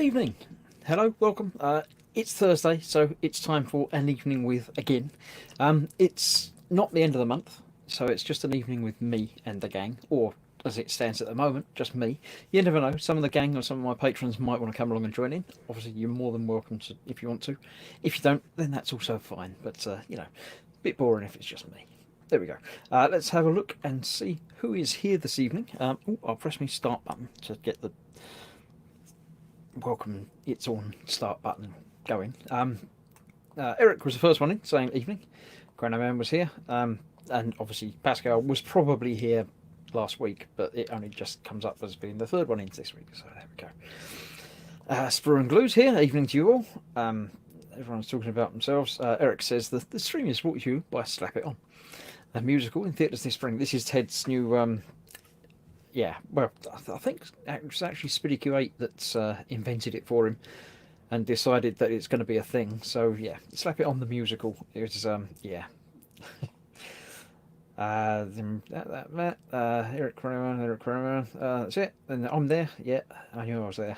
evening. Hello, welcome. It's Thursday, so it's time for an evening with again. It's not the end of the month, so it's just an evening with me and the gang, or as it stands at the moment, just me. You never know, some of the gang or some of my patrons might want to come along and join in. Obviously, you're more than welcome to if you want to. If you don't, then that's also fine, but a bit boring if it's just me. There we go. Let's have a look and see who is here this evening. I'll press my start button to get the welcome it's on start button going. Eric was the first one in saying evening. Granaman was here, and obviously Pascal was probably here last week, but it only just comes up as being the third one in this week. So there we go. Sprue and Glue's here. Evening to you all. Everyone's talking about themselves. Eric says the stream is brought to you by Slap It On, a musical in theatres this spring. This is Ted's new. Yeah, well, I think it was actually Spitty Q8 that's invented it for him and decided that it's going to be a thing. So yeah, Slap It On the musical. It was yeah. Eric Croneman, that's it. And I'm there. Yeah, I knew I was there.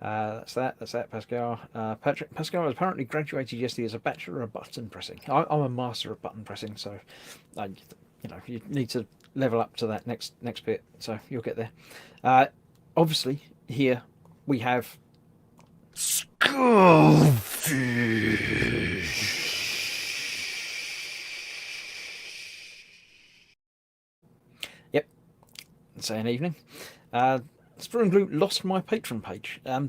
That's that. Pascal. Pascal has apparently graduated yesterday as a bachelor of button pressing. I'm a master of button pressing, so you need to level up to that next bit, so you'll get there. Obviously, here we have Yep, say an evening. Sprue and Glue lost my patron page. I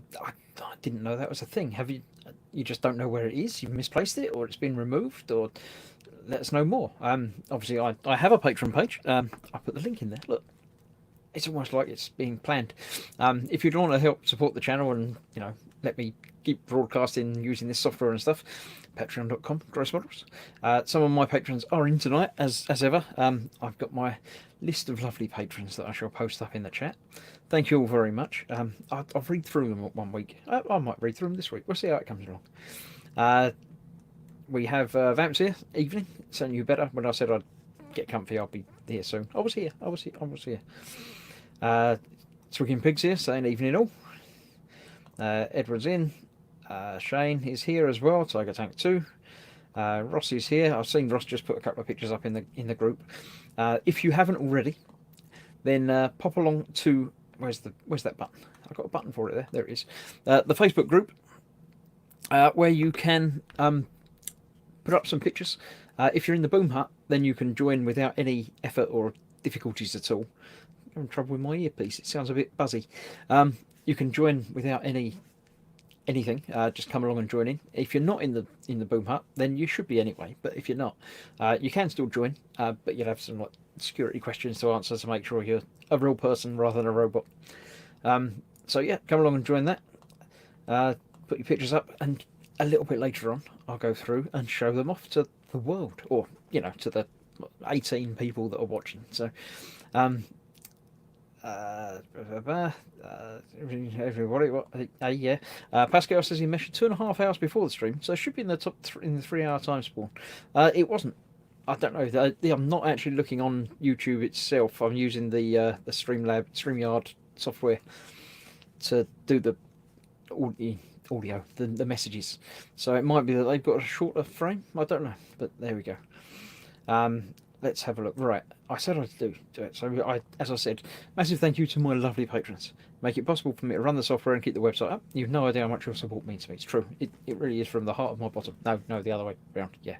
didn't know that was a thing. Have you? You just don't know where it is? You've misplaced it, or it's been removed, or let us know more. Obviously, I have a patron page. I put the link in there. Look, it's almost like it's being planned. If you'd want to help support the channel and let me keep broadcasting using this software and stuff, patreon.com gross models. Some of my patrons are in tonight as ever. I've got my list of lovely patrons that I shall post up in the chat. Thank you all very much. I'll read through them one week. I might read through them this week. We'll see how it comes along. We have Vamps here. Evening. So you better. When I said I'd get comfy, I'll be here soon. I was here. Swigging Pigs here saying evening all. Edward's in. Shane is here as well. Tiger Tank 2. Ross is here. I've seen Ross just put a couple of pictures up in the group. If you haven't already, then pop along to where's that button? I've got a button for it there. There it is. The Facebook group where you can put up some pictures. If you're in the Boom Hut, then you can join without any effort or difficulties at all. I'm having trouble with my earpiece. It sounds a bit buzzy. You can join without anything. Just come along and join in. If you're not in the Boom Hut, then you should be anyway. But if you're not, you can still join. But you'll have some security questions to answer to make sure you're a real person rather than a robot. So yeah, come along and join that. Put your pictures up, and a little bit later on, I'll go through and show them off to the world, or to the 18 people that are watching. So, everybody, yeah. Pascal says he measured 2.5 hours before the stream, so it should be in the top in the 3-hour time spawn. It wasn't. I don't know. I'm not actually looking on YouTube itself. I'm using the StreamYard software to do the audio, the messages. So it might be that they've got a shorter frame. I don't know, but there we go. Let's have a look. Right, I said I'd do it. So as I said, massive thank you to my lovely patrons. Make it possible for me to run the software and keep the website up. You've no idea how much your support means to me. It's true. It really is from the heart of my bottom. No, the other way around. Yeah.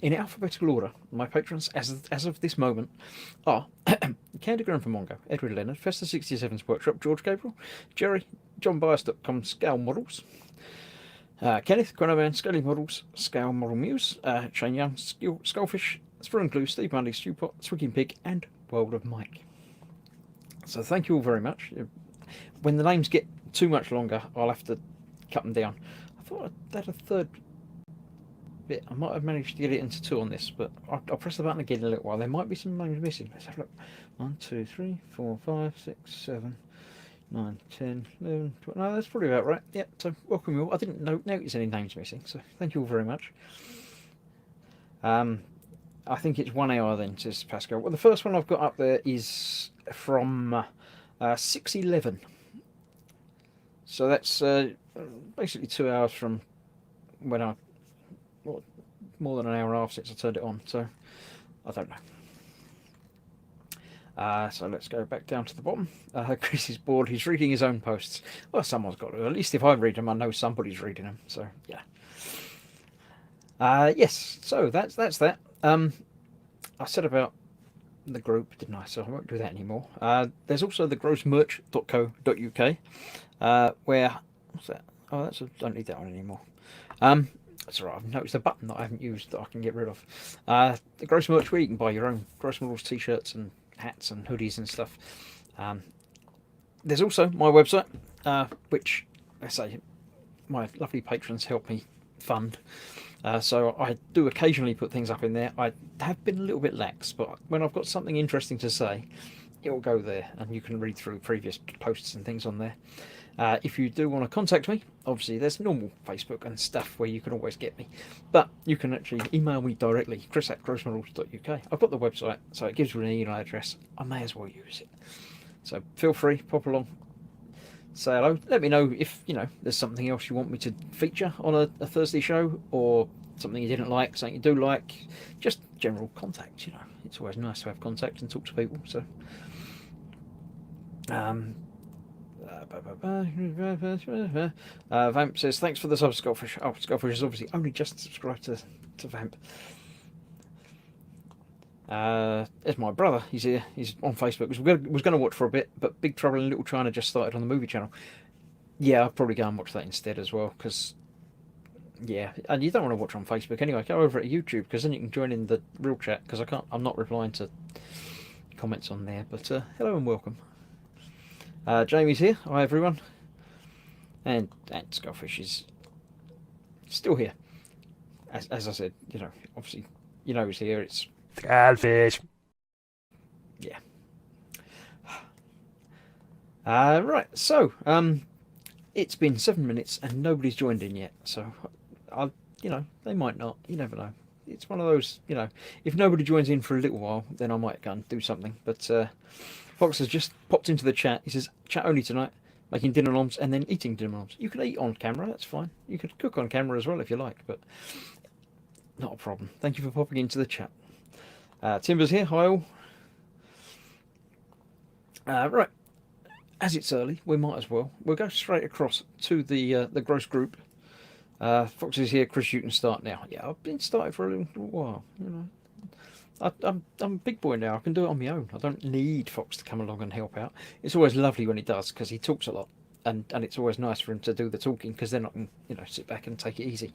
In alphabetical order, my patrons as of this moment are Candy Graham from Mongo, Edward Leonard, Festa67's Workshop, George Gabriel, Jerry, JohnBias.com, Scale Models, Kenneth, Granoman, Scaly Models, Scale Model Muse, Shane Young, Skullfish, Sprue and Glue, Steve Mundy, Stewpot, Swigging Pig, and World of Mike. So thank you all very much. When the names get too much longer, I'll have to cut them down. I thought I had a third bit. I might have managed to get it into 2 on this, but I'll press the button again in a little while. There might be some names missing. Let's have a look. 1, 2, 3, 4, 5, 6, 7, 9, 10, 11, 12. No, that's probably about right. Yeah, so welcome you all. I didn't notice any names missing, so thank you all very much. I think it's 1 hour then, says Pascal. Well, the first one I've got up there is from 611. So that's basically 2 hours from when I, well, more than an hour and a half since I turned it on. So I don't know. So let's go back down to the bottom. Chris is bored. He's reading his own posts. Well, someone's got to. At least if I read them, I know somebody's reading them. So yeah. Yes. So that's that. I said about the group, didn't I? So I won't do that anymore. There's also the grossmerch.co.uk, where what's that? Oh, I don't need that one anymore. That's all right. I've noticed a button that I haven't used that I can get rid of. The Gross Merch, where you can buy your own Gross Models t-shirts and hats and hoodies and stuff. There's also my website, which I say my lovely patrons help me fund. So I do occasionally put things up in there. I have been a little bit lax, but when I've got something interesting to say, it will go there, and you can read through previous posts and things on there. If you do want to contact me, obviously there's normal Facebook and stuff where you can always get me, but you can actually email me directly, chris@grossmodels.uk. I've got the website, so it gives you an email address. I may as well use it. So feel free, pop along, say hello. Let me know if there's something else you want me to feature on a Thursday show, or something you didn't like, something you do like. Just general contact. It's always nice to have contact and talk to people. So. Vamp says thanks for the sub, Skullfish. Oh, Skullfish has obviously only just subscribed to Vamp. There's my brother. He's here. He's on Facebook. Was going to watch for a bit, but Big Trouble in Little China just started on the movie channel. Yeah, I'll probably go and watch that instead as well, because yeah, and you don't want to watch on Facebook anyway. Go over to YouTube, because then you can join in the real chat, because I'm not replying to comments on there. But hello and welcome. Jamie's here. Hi everyone. And Skullfish is still here. As I said, obviously, who's here. It's Skullfish. Yeah. Right. So, it's been 7 minutes and nobody's joined in yet. So, they might not. You never know. It's one of those. If nobody joins in for a little while, then I might go and do something. But Fox has just popped into the chat. He says, "Chat only tonight, making dinner lamps and then eating dinner lamps." You can eat on camera. That's fine. You could cook on camera as well if you like, but not a problem. Thank you for popping into the chat. Timber's here. Hi all. Right. As it's early, we might as well. We'll go straight across to the gross group. Fox is here. Chris, you can start now. Yeah, I've been started for a little while. I'm a big boy now. I can do it on my own. I don't need Fox to come along and help out. It's always lovely when he does, because he talks a lot, and it's always nice for him to do the talking, because then I can sit back and take it easy,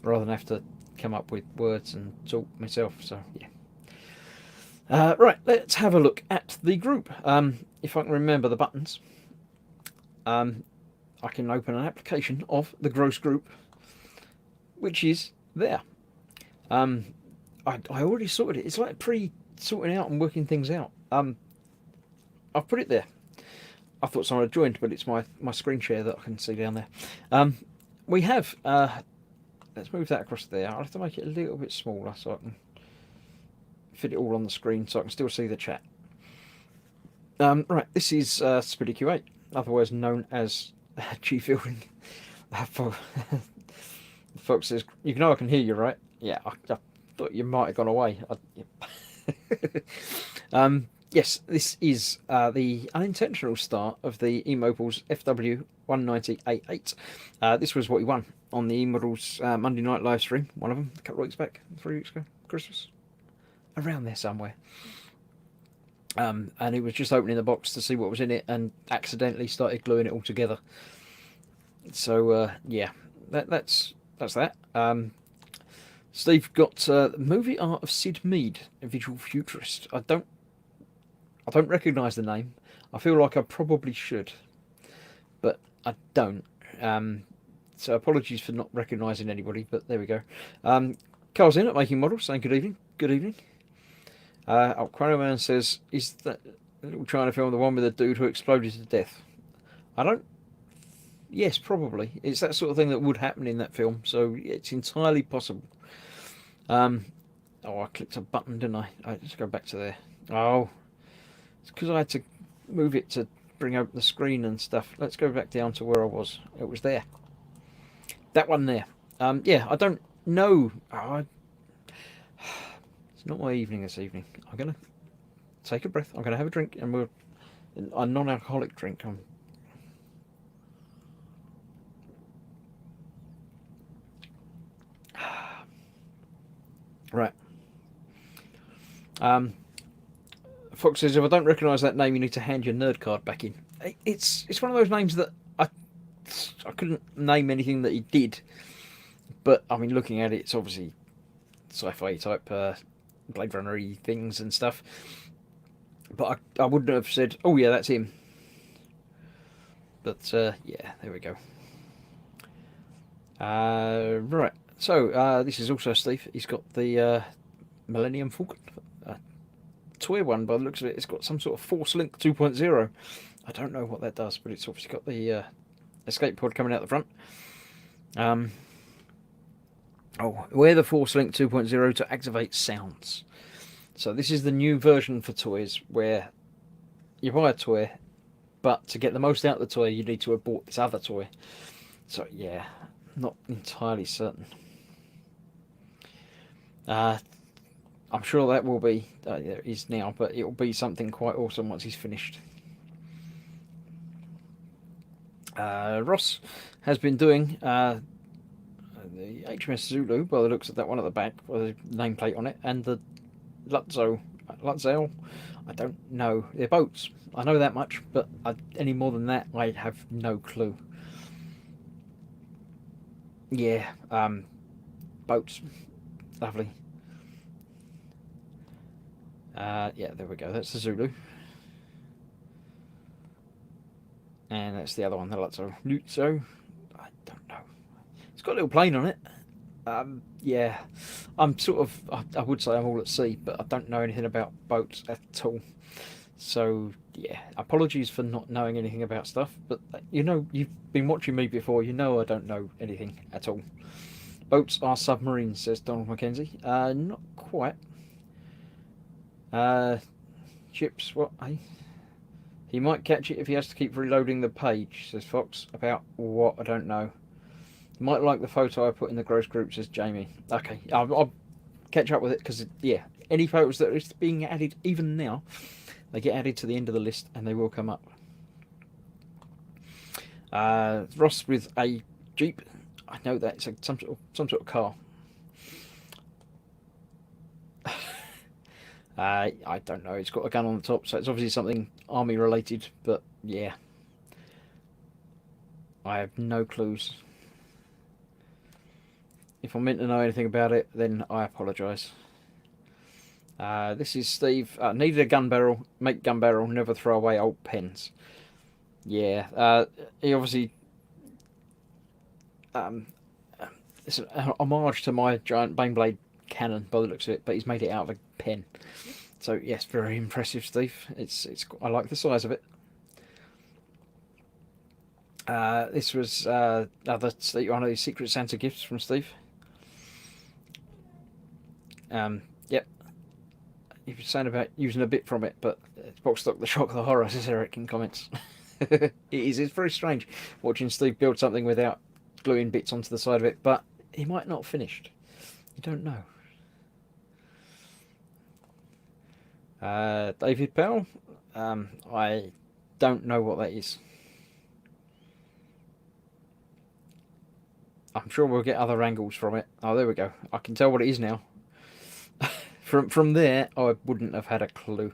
rather than have to come up with words and talk myself. So yeah. Right, let's have a look at the group. If I can remember the buttons, I can open an application of the gross group, which is there. I already sorted it. It's like pre-sorting out and working things out. I've put it there. I thought someone had joined, but it's my screen share that I can see down there. We have. Let's move that across there. I'll have to make it a little bit smaller so I can fit it all on the screen, so I can still see the chat. Right, this is Speedy Q8, otherwise known as G Fielding. Folks says, "You know I can hear you, right?" Yeah, I thought you might have gone away. Yes, this is the unintentional start of the eMobiles FW190A8. This was what he won on the eModels Monday night live stream. One of them, a couple of weeks back, 3 weeks ago, Christmas, around there somewhere. And he was just opening the box to see what was in it, and accidentally started gluing it all together. So yeah, that's that. Steve got the movie art of Sid Mead, a visual futurist. I don't recognise the name. I feel like I probably should, but I don't. So apologies for not recognising anybody, but there we go. Carl's in at Making Models, saying good evening. Good evening. Chronoman says, "Is that little China film the one with the dude who exploded to death?" I don't. Yes, probably. It's that sort of thing that would happen in that film, so it's entirely possible. Oh, I clicked a button, didn't I? Let's go back to there. Oh, it's because I had to move it to bring open the screen and stuff. Let's go back down to where I was. It was there. That one there. Yeah, I don't know. It's not my evening this evening. I'm going to take a breath. I'm going to have a drink, and we'll a non-alcoholic drink. Right. Fox says, if I don't recognise that name, you need to hand your nerd card back in. It's one of those names that I couldn't name anything that he did, but I mean, looking at it, it's obviously sci-fi type Blade Runner-y things and stuff. But I wouldn't have said, oh yeah, that's him. But yeah, there we go. Right, so this is also Steve. He's got the Millennium Falcon. Toy one, by the looks of it. It's got some sort of Force Link 2.0. I don't know what that does, but it's obviously got the escape pod coming out the front. Wear the Force Link 2.0 to activate sounds. So this is the new version for toys, where you buy a toy, but to get the most out of the toy, you need to have bought this other toy. So yeah, not entirely certain. I'm sure that will be, there is now, but it will be something quite awesome once he's finished. Ross has been doing the HMS Zulu, by the looks of that one at the back, with the nameplate on it, and the Lutzel, I don't know. They're boats. I know that much, but any more than that, I have no clue. Yeah, boats. Lovely. Yeah, there we go. That's the Zulu. And that's the other one, the Lutzo. I don't know. It's got a little plane on it. Yeah, I'm sort of, I would say I'm all at sea, but I don't know anything about boats at all. So, yeah, apologies for not knowing anything about stuff, but you know, you've been watching me before, you know I don't know anything at all. Boats are submarines, says Donald Mackenzie. Not quite. Ships, what? Hey? He might catch it if he has to keep reloading the page, says Fox. About what? I don't know. You might like the photo I put in the gross group, says Jamie. Okay, I'll catch up with it, because, yeah, any photos that are being added even now, they get added to the end of the list and they will come up. Ross with a Jeep. I know that it's some sort of car. I don't know. It's got a gun on the top, so it's obviously something army related. But yeah, I have no clues. If I'm meant to know anything about it, then I apologise. This is Steve. Needed a gun barrel. Make gun barrel. Never throw away old pens. Yeah. He obviously. It's an homage to my giant Baneblade cannon by the looks of it, but he's made it out of a pen. So yes, very impressive, Steve. It's I like the size of it. This was one of these Secret Santa gifts from Steve. Yep. He was saying about using a bit from it, but it's box stock, the shock, the horror, says Eric in comments. It is. It's very strange watching Steve build something without gluing bits onto the side of it, but he might not have finished. You don't know. David Bell, I don't know what that is. I'm sure we'll get other angles from it. Oh, there we go. I can tell what it is now. From there, I wouldn't have had a clue.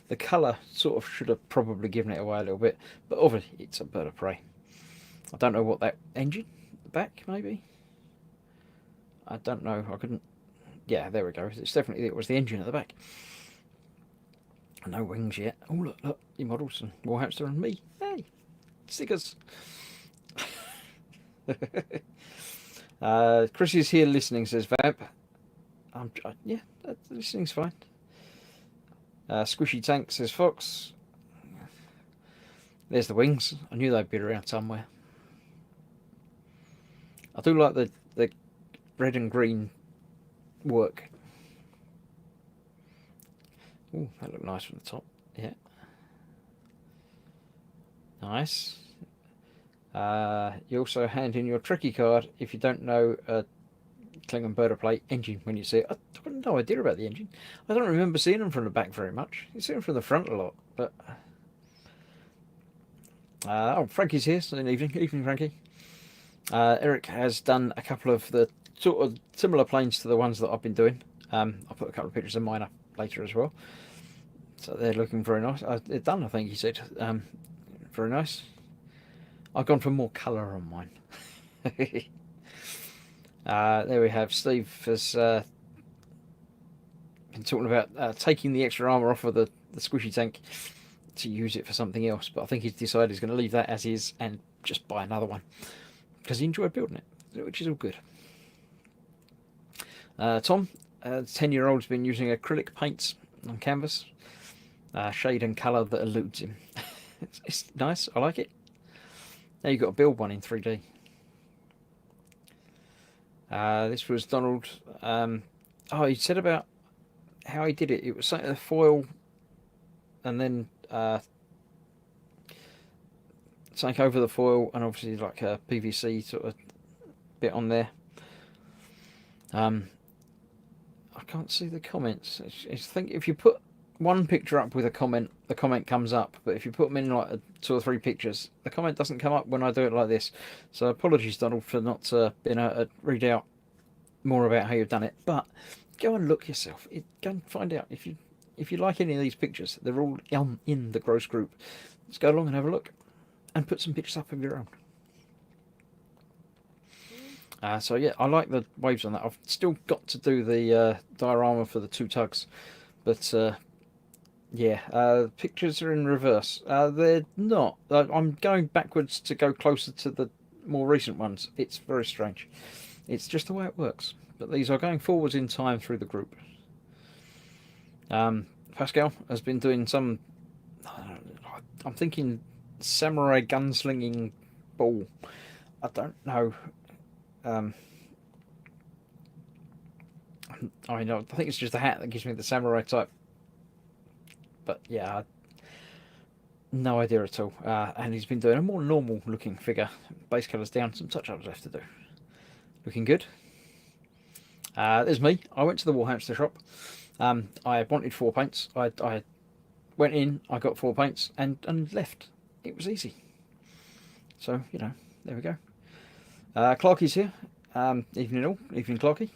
The colour sort of should have probably given it away a little bit, but obviously it's a bird of prey. I don't know what that engine, the back maybe. I don't know. I couldn't. Yeah, there we go. It's definitely, it was the engine at the back. No wings yet. Oh look, your models and Warhamster and me. Hey, stickers. Chris is here listening, says Vamp. Yeah, listening's fine. Squishy Tank, says Fox. There's the wings. I knew they'd be around somewhere. I do like the red and green work. Oh, that looked nice from the top. Yeah. Nice. You also hand in your tricky card if you don't know Klingon Boilerplate plate engine when you see it. I've got no idea about the engine. I don't remember seeing them from the back very much. You see them from the front a lot, but oh, Frankie's here. So evening, Frankie. Eric has done a couple of the sort of similar planes to the ones that I've been doing. I'll put a couple of pictures of mine up later as well. So they're looking very nice. They're done, I think he said. Very nice. I've gone for more colour on mine. There we have Steve has been talking about taking the extra armour off of the squishy tank to use it for something else, but I think he's decided he's going to leave that as is and just buy another one because he enjoyed building it, which is all good. Tom, 10-year-old's been using acrylic paints on canvas, shade and colour that eludes him. It's nice, I like it. Now you've got to build one in 3D. This was Donald. He said about how he did it. It was something the foil and then something over the foil and obviously like a PVC sort of bit on there. I can't see the comments. I think if you put one picture up with a comment, the comment comes up. But if you put them in like 2 or 3 pictures, the comment doesn't come up when I do it like this. So apologies, Donald, for not being able to read out more about how you've done it. But go and look yourself. Go and find out if you like any of these pictures. They're all in the Gross group. Let's go along and have a look and put some pictures up of your own. So yeah, I like the waves on that. I've still got to do the diorama for the 2 tugs, but yeah, pictures are in reverse. They're not. I'm going backwards to go closer to the more recent ones. It's very strange. It's just the way it works. But these are going forwards in time through the group. Pascal has been doing some. I'm thinking samurai gunslinging ball. I don't know. I think it's just a hat that gives me the samurai type. But yeah, no idea at all. And he's been doing a more normal looking figure. Base colours down, some touch-ups left to do. Looking good. There's me. I went to the Warhamster shop. I wanted 4 paints. I went in, I got 4 paints and left. It was easy. So, there we go. Clarky's here. Evening all. Evening, Clarky.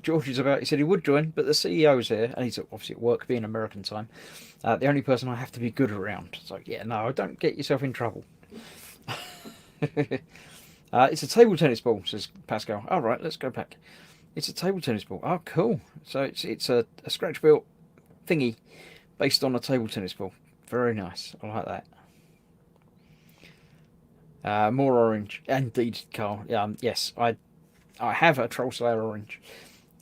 George is about. He said he would join, but the CEO's here, and he's obviously at work, being American time. The only person I have to be good around. So yeah, no, don't get yourself in trouble. It's a table tennis ball, says Pascal. All right, let's go back. It's a table tennis ball. Oh, cool. So it's a scratch built thingy based on a table tennis ball. Very nice. I like that. More orange. Indeed, Carl. Yes, I have a Troll Slayer orange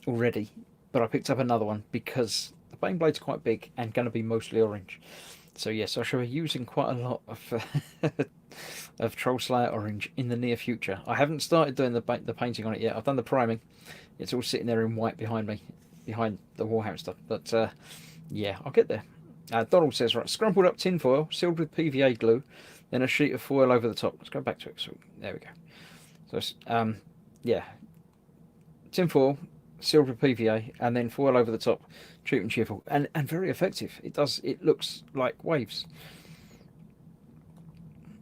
already, but I picked up another one because the Baneblade's quite big and going to be mostly orange. So yes, I shall be using quite a lot of of Troll Slayer orange in the near future. I haven't started doing the painting on it yet. I've done the priming. It's all sitting there in white behind me, behind the Warhammer stuff. But yeah, I'll get there. Donald says, right, scrumpled up tin foil, sealed with PVA glue, then a sheet of foil over the top. Let's go back to it. So there we go. So yeah, tin foil, sealed with PVA, and then foil over the top, cheap and cheerful, and very effective. It looks like waves.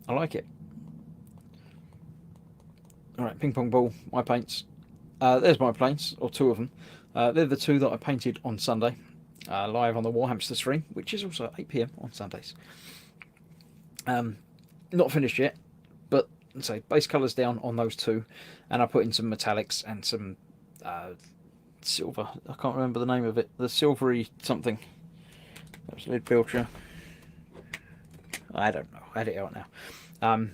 I like it. All right, ping pong ball, my paints. There's my planes, or 2 of them. They're the 2 that I painted on Sunday, live on the Warhamster stream, which is also 8 PM on Sundays. Not finished yet, but say base colours down on those 2, and I put in some metallics and some silver. I can't remember the name of it. The silvery something. That was Lead Belcher. I don't know. I had it out now.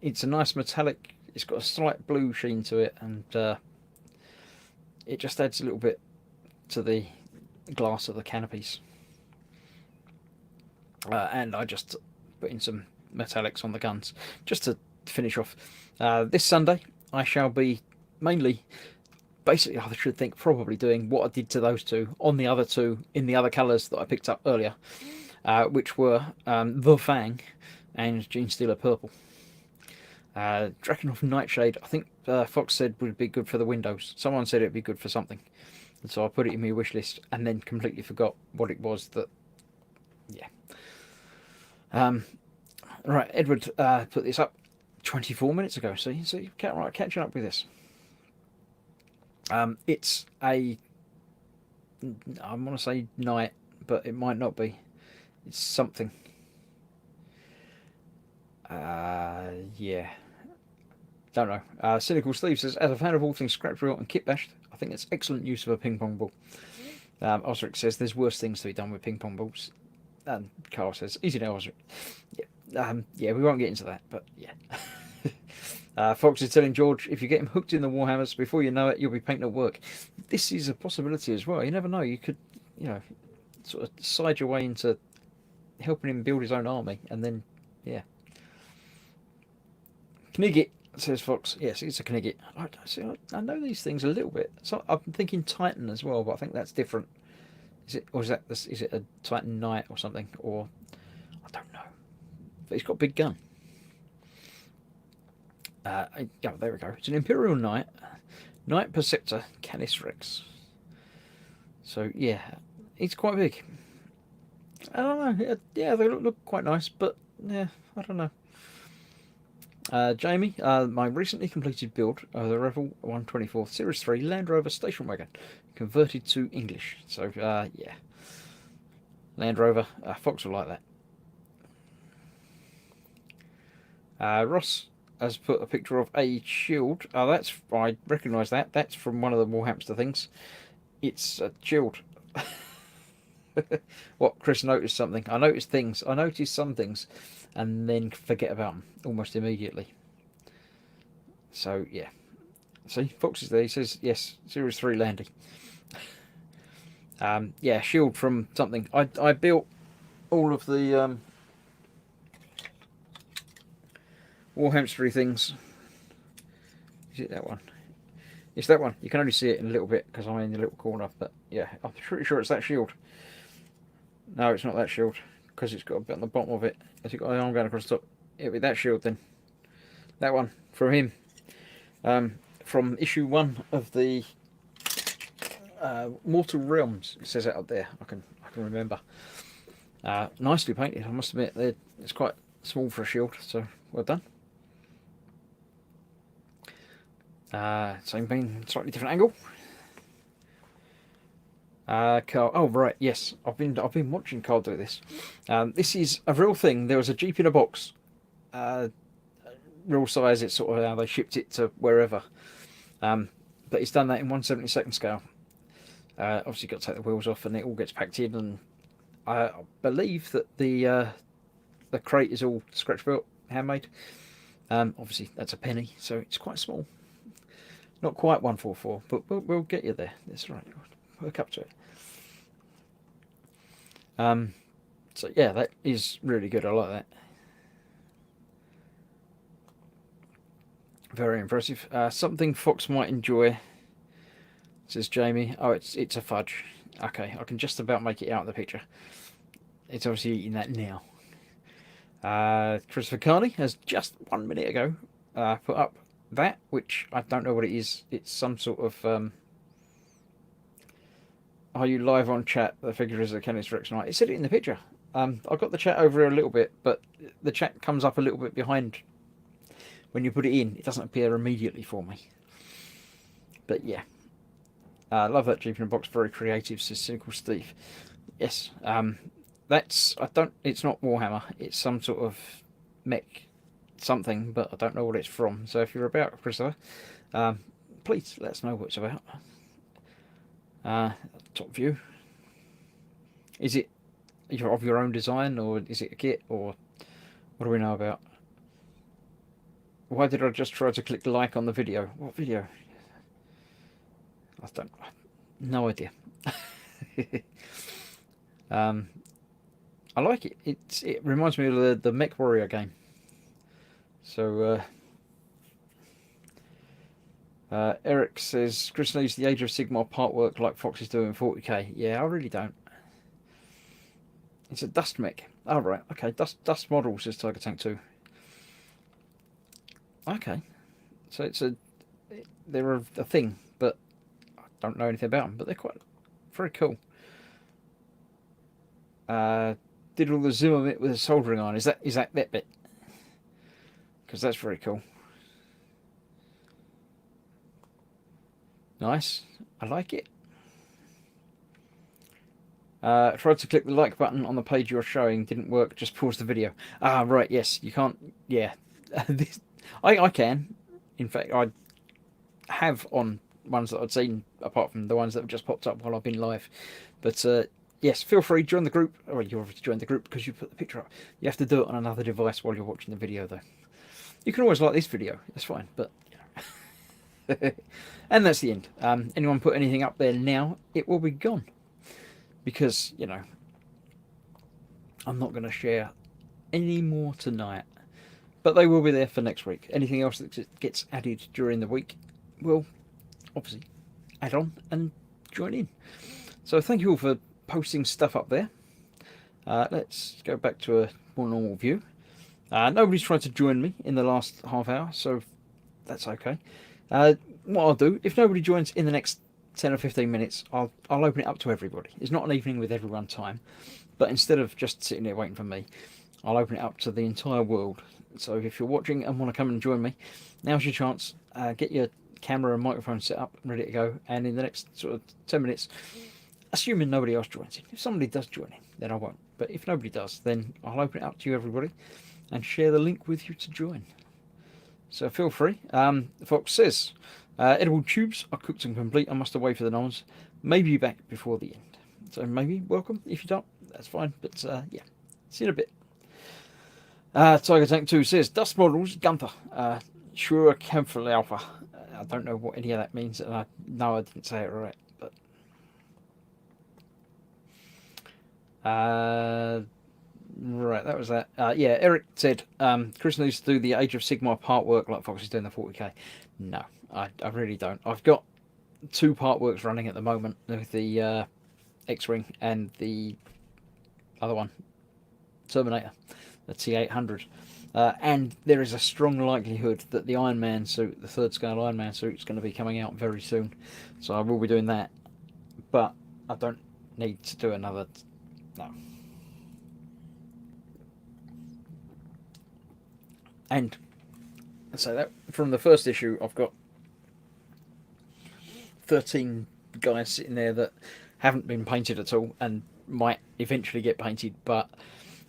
It's a nice metallic. It's got a slight blue sheen to it, and it just adds a little bit to the glass of the canopies. And I just put in some metallics on the guns just to finish off. This Sunday I shall be mainly, basically I should think probably doing what I did to those 2 on the other 2 in the other colours that I picked up earlier, which were the Fang and Genestealer purple. Drakenhof Nightshade, I think Fox said would be good for the windows. Someone said it'd be good for something. And so I put it in my wish list and then completely forgot what it was that, yeah. Right, Edward put this up 24 minutes ago, so you can't right catching up with this. It's a, I want to say knight, but it might not be. It's something. Yeah. Don't know. Cynical Steve says, as a fan of all things Scratch Reel and Kit Bashed, I think it's excellent use of a ping pong ball. Osric says, there's worse things to be done with ping pong balls. And Carl says, easy now, Osric. Yeah, we won't get into that, but yeah. Fox is telling George, if you get him hooked in the Warhammers, before you know it, you'll be painting at work. This is a possibility as well. You never know. You could, sort of side your way into helping him build his own army, and then, yeah. Knigget, says Fox. Yes, it's a Knigget. I know these things a little bit. So I'm thinking Titan as well, but I think that's different. Is it a Titan Knight or something? Or I don't know. But he's got a big gun. There we go. It's an Imperial Knight. Knight Perceptor Canis Rex. So yeah, it's quite big. I don't know. Yeah, they look quite nice, but yeah, I don't know. Jamie, my recently completed build of the Revell 124 Series 3 Land Rover station wagon, converted to English. So, yeah. Land Rover, Fox will like that. Ross has put a picture of a shield. I recognise that. That's from one of the Warhamster things. It's a shield. What, Chris noticed something? I noticed things. I noticed some things and then forget about them almost immediately. So, yeah. See, Fox is there. He says, yes, Series 3 Landy. Yeah, shield from something. I built all of the Warhamstery things. Is it that one? It's that one. You can only see it in a little bit because I'm in the little corner. But, yeah, I'm pretty sure it's that shield. No, it's not that shield because it's got a bit on the bottom of it. Has it got an arm going across the top? It'll be that shield then. That one from him. From issue 1 of the Mortal Realms. It says it up there. I can remember. Nicely painted, I must admit. It's quite small for a shield, so well done. Same thing, slightly different angle. Carl, oh right, yes, I've been watching Carl do this. This is a real thing. There was a Jeep in a box, real size. It's sort of how they shipped it to wherever. But he's done that in 1/72 scale. Obviously, got to take the wheels off, and it all gets packed in. And I believe that the crate is all scratch built, handmade. Obviously, that's a penny, so it's quite small. Not quite 144, but we'll get you there. That's right. Work up to it. So yeah, that is really good. I like that. Very impressive. Something Fox might enjoy, says Jamie. Oh, it's a fudge. Okay, I can just about make it out of the picture. It's obviously eating that now. Christopher Carney has just 1 minute ago put up that, which I don't know what it is. It's some sort of are you live on chat? The figure is a Canis Rex Knight. It said it in the picture. I got the chat over here a little bit, but the chat comes up a little bit behind. When you put it in, it doesn't appear immediately for me. But yeah. I love that Jeep in a box, very creative, says Cynical Steve. Yes. It's not Warhammer, it's some sort of mech something, but I don't know what it's from. So if you're about, Christopher, please let us know what it's about. Top view. Is it of your own design, or is it a kit, or what do we know about? Why did I just try to click like on the video? What video? No idea. I like it. It reminds me of the Mech Warrior game. So Eric says Chris needs the Age of Sigmar part work like Fox is doing 40k. Yeah, I really don't. It's a dust mech. Oh, right. Okay. Dust Model says Tiger Tank 2. Okay. So they're a thing, but I don't know anything about them. But they're quite very cool. Uh, did all the Zimmer bit with a soldering iron. Is that bit? Because that's very cool. Nice. I like it. Tried to click the like button on the page you're showing. Didn't work. Just pause the video. Ah, right. Yes, you can't. Yeah. this, I can. In fact, I have on ones that I'd seen, apart from the ones that have just popped up while I've been live. But yes, feel free, join the group. Oh, you obviously joined the group because you put the picture up. You have to do it on another device while you're watching the video, though. You can always like this video, that's fine, but you know. And that's the end. Anyone put anything up there now, it will be gone. Because, you know, I'm not going to share any more tonight. But they will be there for next week. Anything else that gets added during the week will obviously add on and join in. So thank you all for posting stuff up there. Let's go back to a more normal view. Nobody's tried to join me in the last half hour, so that's okay. What I'll do, if nobody joins in the next 10 or 15 minutes, I'll open it up to everybody. It's not an evening with everyone time, but instead of just sitting there waiting for me, I'll open it up to the entire world. So if you're watching and want to come and join me, now's your chance. Get your camera and microphone set up and ready to go, and in the next sort of 10 minutes, assuming nobody else joins in. If somebody does join in, then I won't. But if nobody does, then I'll open it up to you, everybody, and share the link with you to join. So feel free. Fox says, edible tubes are cooked and complete. I must away for the noms. Maybe be back before the end. So maybe welcome. If you don't, that's fine. But yeah, see you in a bit. Tiger Tank 2 says, Dust Models, Gunther, Shure Kempfel Alpha. I don't know what any of that means, and I know I didn't say it right, but right, that was that. Yeah, Eric said, Chris needs to do the Age of Sigmar part work like Fox is doing the 40k. No, I really don't. I've got 2 part works running at the moment with the X-Wing and the other one, Terminator, the T800. And there is a strong likelihood that the Iron Man suit, the 3rd scale Iron Man suit, is going to be coming out very soon. So I will be doing that. But I don't need to do another. No. And so that from the first issue, I've got 13 guys sitting there that haven't been painted at all and might eventually get painted, but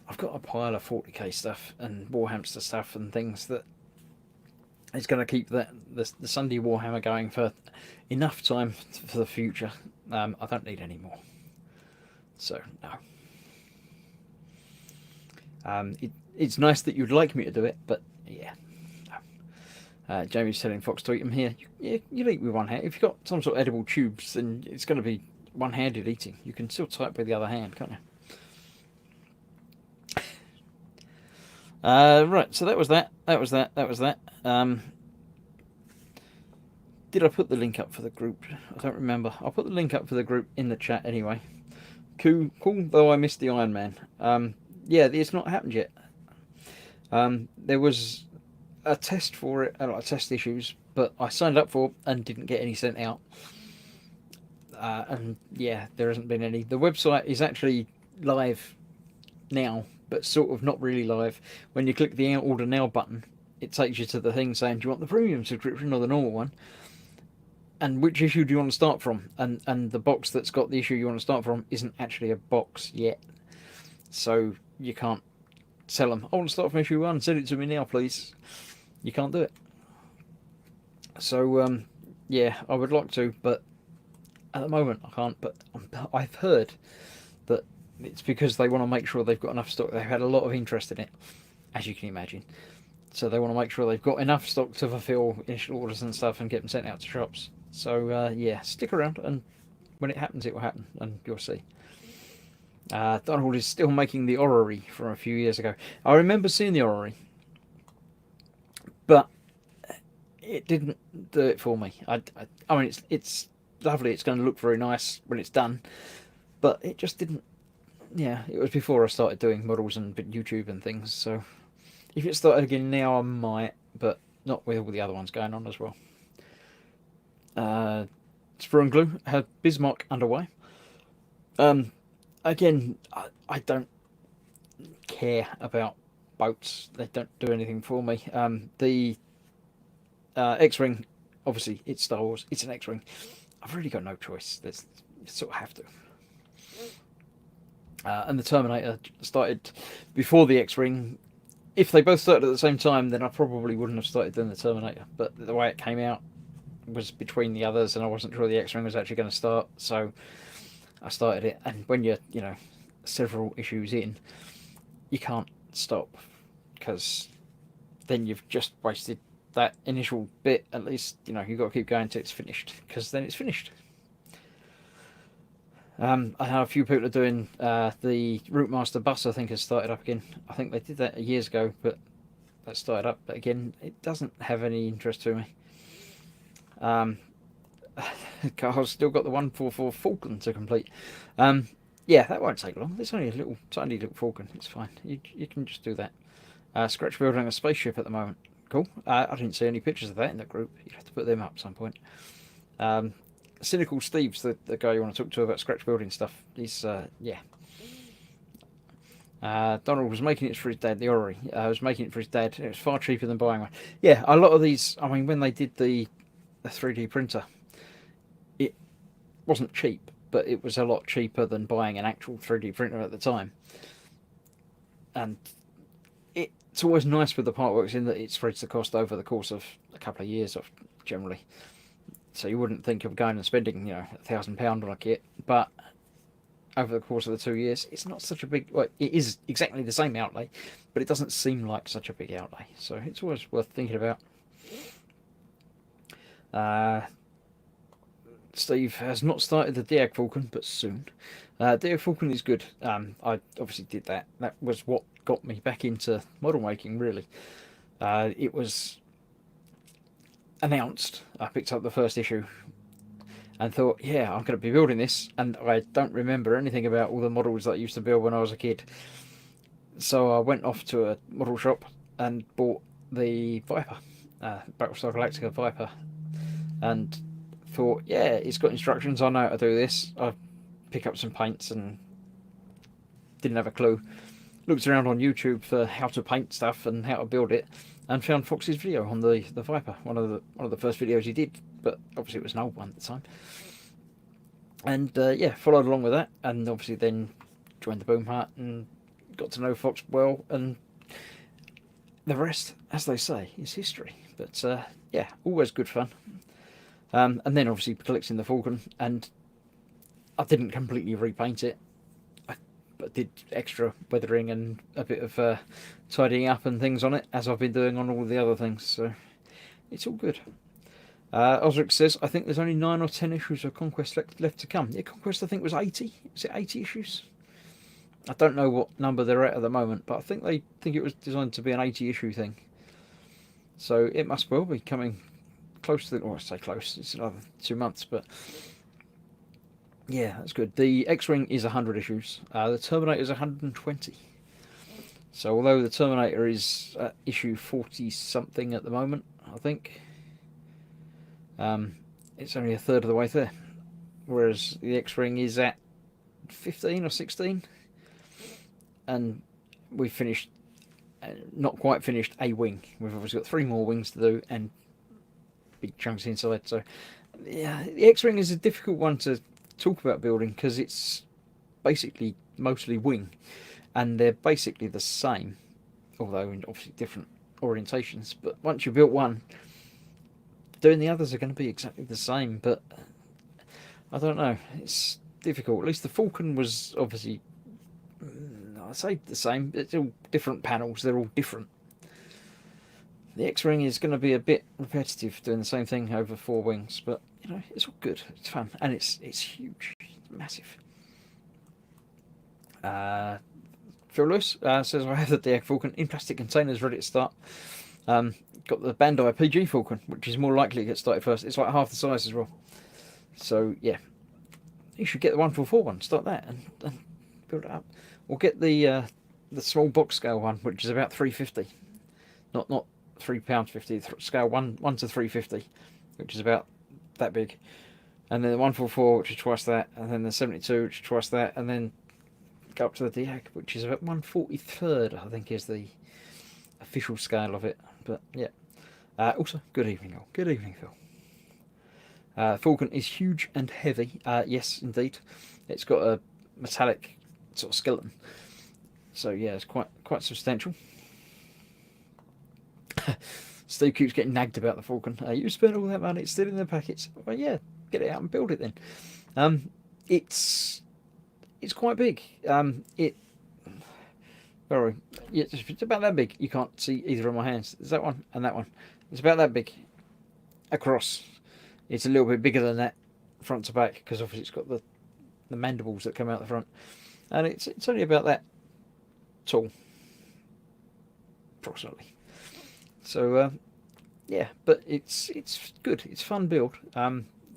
I've got a pile of 40k stuff and Warhamster stuff and things that is going to keep the Sunday Warhammer going for enough time for the future. I don't need any more. So, no. It's nice that you'd like me to do it, but yeah. No. Jamie's telling Fox to eat them here. You'll eat with one hand. If you've got some sort of edible tubes, then it's going to be one-handed eating. You can still type with the other hand, can't you? Right, so that was that. Did I put the link up for the group? I don't remember. I'll put the link up for the group in the chat anyway. Cool, though I missed the Iron Man. Yeah, it's not happened yet. There was a test for it, a lot of test issues, but I signed up for and didn't get any sent out. And yeah, there hasn't been any. The website is actually live now, but sort of not really live. When you click the order now button, it takes you to the thing saying, do you want the premium subscription or the normal one? And which issue do you want to start from? And the box that's got the issue you want to start from isn't actually a box yet. So you can't tell them, I want to start from issue 1, send it to me now, please. You can't do it. So, yeah, I would like to, but at the moment I can't. But I've heard that it's because they want to make sure they've got enough stock. They've had a lot of interest in it, as you can imagine. So they want to make sure they've got enough stock to fulfill initial orders and stuff and get them sent out to shops. So, yeah, stick around, and when it happens, it will happen, and you'll see. Donald is still making the orrery from a few years ago. I remember seeing the orrery, but it didn't do it for me. I mean, it's lovely. It's going to look very nice when it's done, but it just didn't yeah, it was before I started doing models and YouTube and things. So if it started again now, I might, but not with all the other ones going on as well. Sprue and Glue had Bismarck underway. Um, Again, I don't care about boats. They don't do anything for me. The X-wing, obviously, it's Star Wars. It's an X-wing. I've really got no choice. There's sort of have to. And the Terminator started before the X-wing. If they both started at the same time, then I probably wouldn't have started doing the Terminator. But the way it came out was between the others, and I wasn't sure the X-wing was actually going to start, so I started it. And when you're, several issues in, you can't stop, because then you've just wasted that initial bit. At least, you've got to keep going till it's finished, because then it's finished. I know a few people are doing the Routemaster bus. I think has started up again. I think they did that years ago, but that started up. But again, it doesn't have any interest to me. Carl's still got the 144 Falcon to complete. Yeah, that won't take long. There's only a tiny little Falcon. It's fine. You can just do that. Scratch building a spaceship at the moment. Cool. I didn't see any pictures of that in the group. You'd have to put them up at some point. Cynical Steve's the guy you want to talk to about scratch building stuff. He's yeah. Donald was making it for his dad. The Ori was making it for his dad. It was far cheaper than buying one. Yeah, a lot of these. I mean, when they did the 3D printer, it wasn't cheap, but it was a lot cheaper than buying an actual 3D printer at the time. And it's always nice with the Partworks in that it spreads the cost over the course of a couple of years, generally. So you wouldn't think of going and spending, £1,000 on a kit, but over the course of the 2 years, it's not such a big. Well, it is exactly the same outlay, but it doesn't seem like such a big outlay. So it's always worth thinking about. Steve has not started the Diag Falcon, but soon. Diag Falcon is good. I obviously did that. That was what got me back into model making, really. It was announced. I picked up the first issue and thought, yeah, I'm going to be building this, and I don't remember anything about all the models that I used to build when I was a kid. So I went off to a model shop and bought the Viper, Battlestar Galactica Viper, and thought, yeah, it's got instructions, I know how to do this. I pick up some paints and didn't have a clue. Looked around on YouTube for how to paint stuff and how to build it, and found Fox's video on the Viper, one of the first videos he did, but obviously it was an old one at the time. And yeah, followed along with that, and obviously then joined the Boom Hut and got to know Fox well, and the rest, as they say, is history. But yeah, always good fun. And then obviously collecting the Falcon, and I didn't completely repaint it. But did extra weathering and a bit of tidying up and things on it, as I've been doing on all the other things, so it's all good. Osric says, I think there's only 9 or 10 issues of Conquest left to come. Yeah, Conquest I think was 80. Is it 80 issues? I don't know what number they're at the moment, but I think they think it was designed to be an 80 issue thing. So it must well be coming close to I say close, it's another 2 months, but yeah, that's good. The X-Wing is 100 issues. The Terminator is 120. So although the Terminator is issue 40-something at the moment, I think, it's only a third of the way there. Whereas the X-Wing is at 15 or 16. And we've finished, not quite finished, a wing. We've obviously got 3 more wings to do and big chunks inside. So yeah, the X-Wing is a difficult one to talk about building because it's basically mostly wing, and they're basically the same, although in obviously different orientations. But once you've built one, doing the others are going to be exactly the same. But I don't know, it's difficult. At least the Falcon was obviously, I'd say the same. It's all different panels, they're all different. The X-Wing is going to be a bit repetitive, doing the same thing over 4 wings, but it's all good. It's fun, and it's huge, it's massive. Phil Lewis says, I have the Diag Falcon in plastic containers ready to start. Got the Bandai PG Falcon, which is more likely to get started first. It's like half the size as well. So yeah, you should get the 144 one, start that, and build it up. Or get the small box scale one, which is about 350. Not £3.50. Scale 1 to 350, which is about that big. And then the 144, which is twice that, and then the 72, which is twice that, and then go up to the Diag, which is about 1/43rd, I think, is the official scale of it. But yeah. Also, good evening, all. Good evening, Phil. Falcon is huge and heavy. Yes, indeed. It's got a metallic sort of skeleton. So yeah, it's quite substantial. Steve keeps getting nagged about the Falcon. You spent all that money, it's still in the packets. Well, yeah, get it out and build it then. It's quite big. It's about that big. You can't see either of my hands. There's that one and that one. It's about that big across. It's a little bit bigger than that front to back because obviously it's got the mandibles that come out the front, and it's only about that tall, approximately. So yeah, but it's good. It's fun build.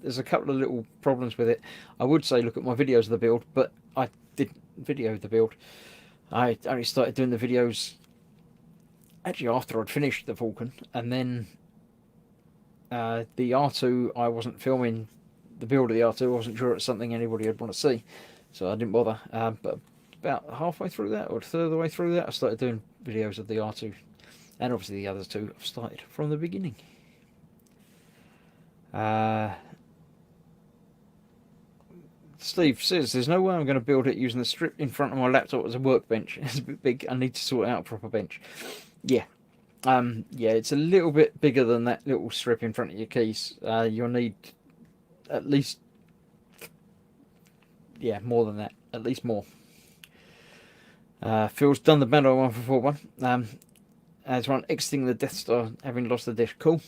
There's a couple of little problems with it. I would say look at my videos of the build, but I didn't video the build. I only started doing the videos actually after I'd finished the Falcon, and then the R2, I wasn't filming the build of the R2. I wasn't sure it's something anybody would want to see, so I didn't bother. But about halfway through that, or a third of the way through that, I started doing videos of the R2, and obviously the others two I've started from the beginning. Steve says there's no way I'm going to build it using the strip in front of my laptop as a workbench. It's a bit big. I need to sort out a proper bench. Yeah. Yeah, it's a little bit bigger than that little strip in front of your keys. You'll need at least, yeah, more than that. At least more. Phil's done the Battle 141. As one exiting the Death Star, having lost the dish. Cool.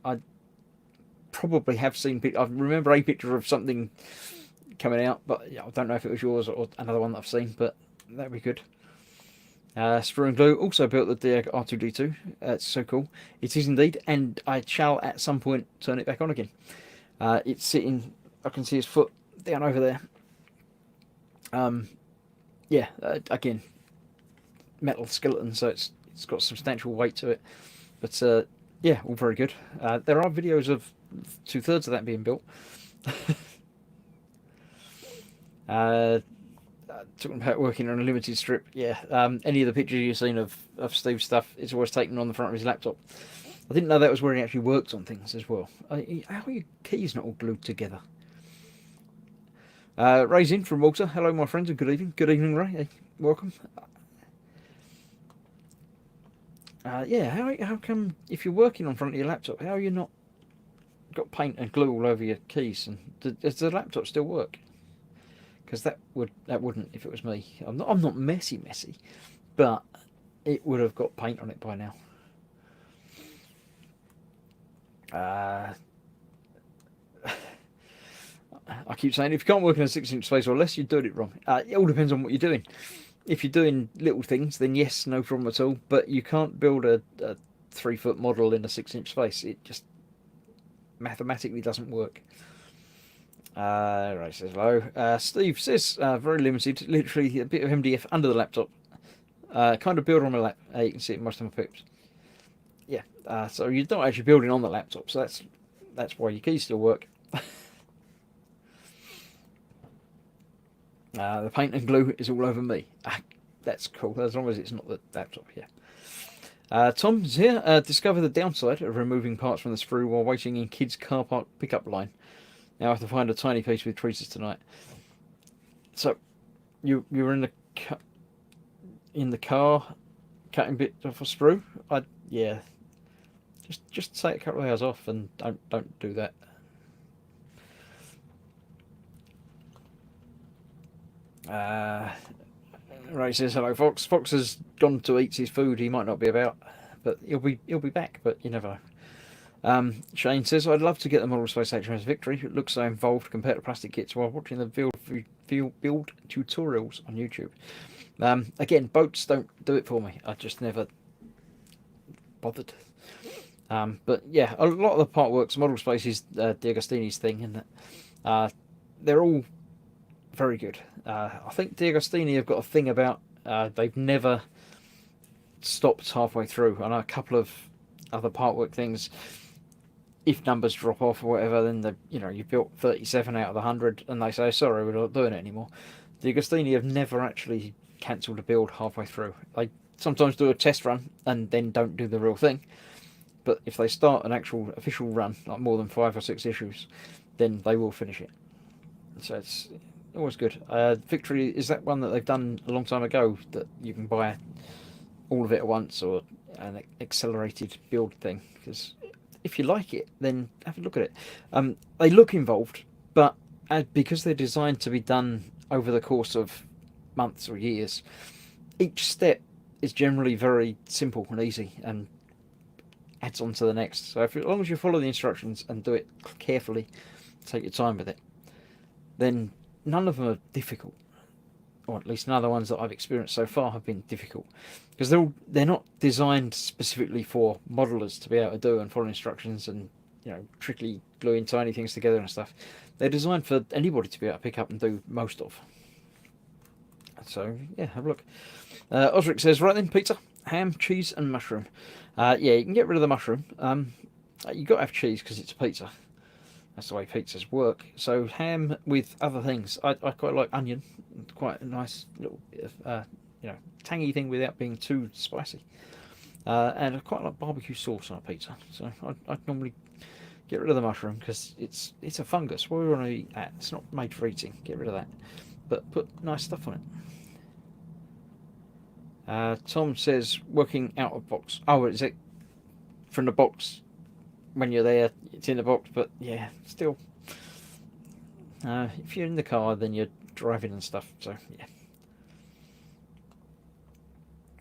I probably have seen. I remember a picture of something coming out, but I don't know if it was yours or another one that I've seen. But that'd be good. Sprue and Glue also built the Diag R2D2. It's so cool. It is indeed, and I shall at some point turn it back on again. It's sitting. I can see his foot down over there. Yeah, again, metal skeleton, so it's got substantial weight to it. But yeah, all very good. There are videos of 2/3 of that being built. Talking about working on a limited strip, yeah. Any of the pictures you've seen of Steve's stuff, it's always taken on the front of his laptop. I didn't know that was where he actually worked on things as well. How are your keys not all glued together? Ray's in from Malta. Hello, my friends, and good evening. Good evening, Ray. Hey, welcome. Yeah, how come if you're working on front of your laptop, how are you not got paint and glue all over your keys? And does the laptop still work? Because that wouldn't if it was me. I'm not messy, but it would have got paint on it by now. I keep saying if you can't work in a 6-inch space or less, you're doing it wrong. It all depends on what you're doing. If you're doing little things, then yes, no problem at all. But you can't build a 3-foot model in a 6-inch space. It just mathematically doesn't work. Right, says hello. Steve says very limited, literally a bit of MDF under the laptop. Kind of build on my lap. You can see it in most of my pips. Yeah, so you're not actually building on the laptop, so that's why your keys still work. The paint and glue is all over me. That's cool, as long as it's not the laptop. Yeah. Tom's here. Discover the downside of removing parts from the sprue while waiting in kids' car park pickup line. Now I have to find a tiny piece with creases tonight. So, you were in the car, cutting bits off a sprue. Yeah. Just take a couple of hours off and don't do that. Ray says hello, Fox. Fox has gone to eat his food. He might not be about, but he'll be back. But you never know. Shane says I'd love to get the Model Space HMS Victory. It looks so involved compared to plastic kits while watching the build tutorials on YouTube. Again, boats don't do it for me. I just never bothered. But yeah, a lot of the part works. Model Space is D'Agostini's thing, and they're all very good. I think D'Agostini have got a thing about they've never stopped halfway through. I know a couple of other partwork things. If numbers drop off or whatever, then you built 37 out of the 100, and they say sorry, we're not doing it anymore. D'Agostini have never actually cancelled a build halfway through. They sometimes do a test run and then don't do the real thing. But if they start an actual official run, like more than 5 or 6 issues, then they will finish it. So it's always good. Victory is that one that they've done a long time ago that you can buy all of it at once, or an accelerated build thing. Because if you like it, then have a look at it. They look involved, but because they're designed to be done over the course of months or years, each step is generally very simple and easy and adds on to the next. So as long as you follow the instructions and do it carefully, take your time with it, then none of them are difficult, or at least none of the ones that I've experienced so far have been difficult, because they're not designed specifically for modelers to be able to do and follow instructions and trickily gluing tiny things together and stuff. They're designed for anybody to be able to pick up and do most of. So yeah, have a look. Osric says, right then, pizza, ham, cheese and mushroom. Yeah, you can get rid of the mushroom. You've got to have cheese because it's a pizza. That's the way pizzas work. So ham with other things. I quite like onion. It's quite a nice little bit of tangy thing without being too spicy. And I quite like barbecue sauce on a pizza. So I'd normally get rid of the mushroom because it's a fungus. What we want to eat at? It's not made for eating. Get rid of that. But put nice stuff on it. Tom says working out of box. Oh, is it from the box? When you're there, it's in the box. But yeah, still. If you're in the car, then you're driving and stuff. So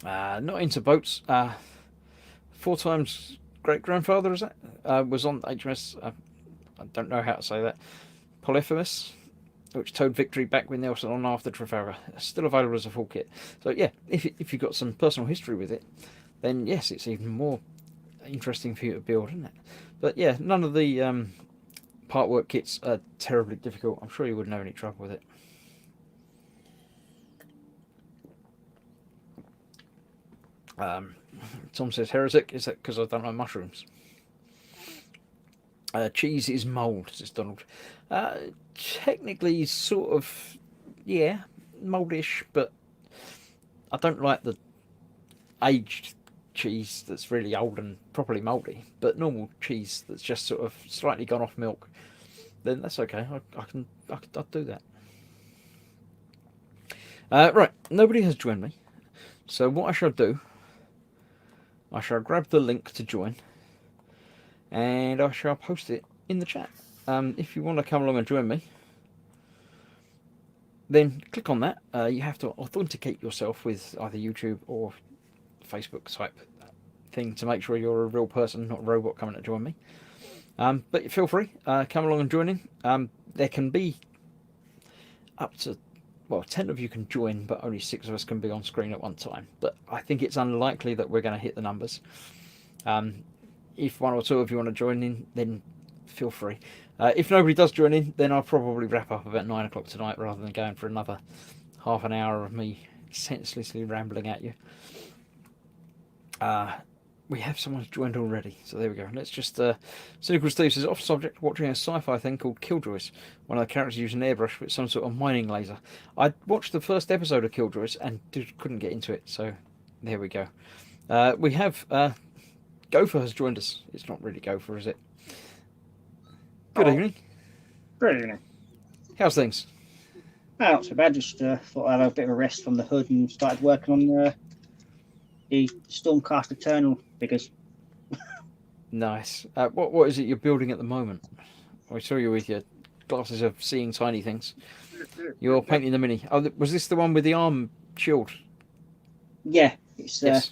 yeah. Not into boats. 4 times great grandfather, is that? Was on HMS. I don't know how to say that. Polyphemus, which towed Victory back with Nelson on after Trafalgar. Still available as a full kit. So yeah, if you've got some personal history with it, then yes, it's even more interesting for you to build, isn't it? But yeah, none of the part work kits are terribly difficult. I'm sure you wouldn't have any trouble with it. Tom says heretic. Is that because I don't like mushrooms? Cheese is mould, says Donald. Technically, sort of, yeah, mouldish, but I don't like the aged cheese that's really old and properly mouldy. But normal cheese that's just sort of slightly gone off milk, then that's okay. I'd do that. Right, nobody has joined me, so what I shall do, I shall grab the link to join, and I shall post it in the chat. If you want to come along and join me, then click on that. You have to authenticate yourself with either YouTube or Facebook type thing to make sure you're a real person, not a robot coming to join me. But feel free, come along and join in. There can be up to 10 of you can join, but only 6 of us can be on screen at one time. But I think it's unlikely that we're going to hit the numbers. If 1 or 2 of you want to join in, then feel free. If nobody does join in, then I'll probably wrap up about 9 o'clock tonight rather than going for another half an hour of me senselessly rambling at you. We have someone who's joined already, so there we go. Let's just... Cynical Steve says, off subject, watching a sci-fi thing called Killjoys. One of the characters using an airbrush with some sort of mining laser. I watched the first episode of Killjoys and couldn't get into it, so there we go. We have... Gopher has joined us. It's not really Gopher, is it? Good evening. Good evening. How's things? Not so bad. Just thought I'd have a bit of a rest from the hood and started working on the Stormcast Eternal figures. Nice. What is it you're building at the moment? I saw you with your glasses of seeing tiny things. You're painting the mini. Oh, was this the one with the arm shield? Yeah, it's Yes.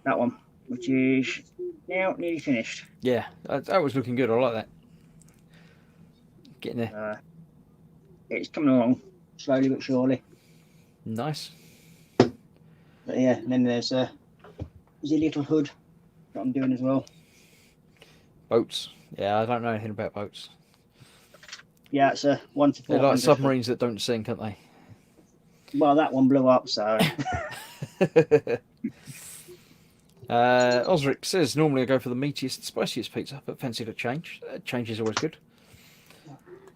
that one, which is now nearly finished. Yeah, that was looking good. I like that. Getting there. It's coming along slowly but surely. Nice. But yeah, and then there's a little hood that I'm doing as well. Boats. Yeah, I don't know anything about boats. Yeah, it's a 1 to They're 400. like submarines that don't sink, aren't they? Well, that one blew up, so. Osric says, normally I go for the meatiest, spiciest pizza, but fancy the change. Change is always good.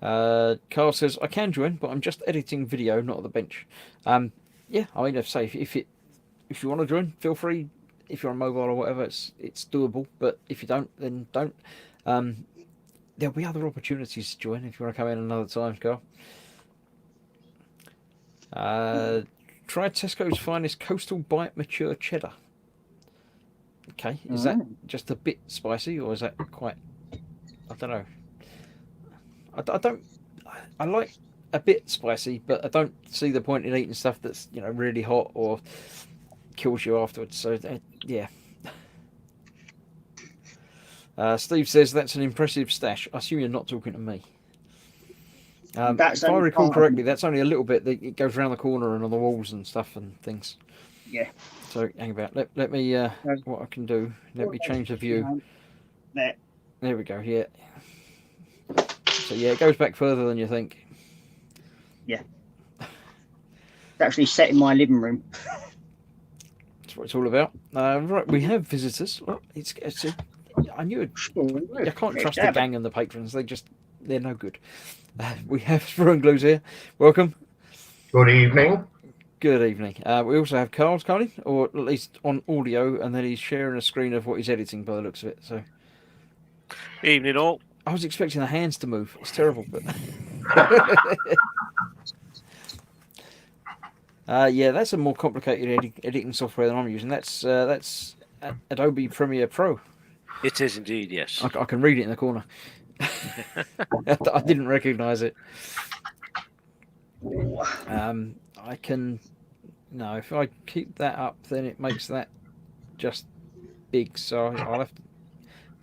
Carl says, I can join, but I'm just editing video, not at the bench. Yeah, I mean, if you want to join, feel free. If you're on mobile or whatever, it's doable. But if you don't, then don't. There'll be other opportunities to join if you want to come in another time, Carl. Try Tesco's finest coastal bite mature cheddar. Okay, is that just a bit spicy, or is that quite? I don't know. I don't. I like a bit spicy, but I don't see the point in eating stuff that's really hot or kills you afterwards. So yeah. Steve says that's an impressive stash. I assume you're not talking to me. If I recall correctly, that's only a little bit. That it goes around the corner and on the walls and stuff and things. Yeah. So hang about. Let me. What I can do. Let me change the view. There we go. Yeah. So yeah, it goes back further than you think. Yeah. It's actually set in my living room. That's what it's all about. Right, we have visitors. Oh, I knew it. I can't trust the gang and the patrons. They're no good. We have Sprue and Glues here. Welcome. Good evening. Good evening. We also have Carl's Carly, or at least on audio, and then he's sharing a screen of what he's editing by the looks of it. So. Evening all. I was expecting the hands to move. It's terrible, but. Yeah, that's a more complicated editing software than I'm using. That's Adobe Premiere Pro. It is indeed, yes. I can read it in the corner. I didn't recognise it. I can. No, if I keep that up, then it makes that just big. So I'll have to.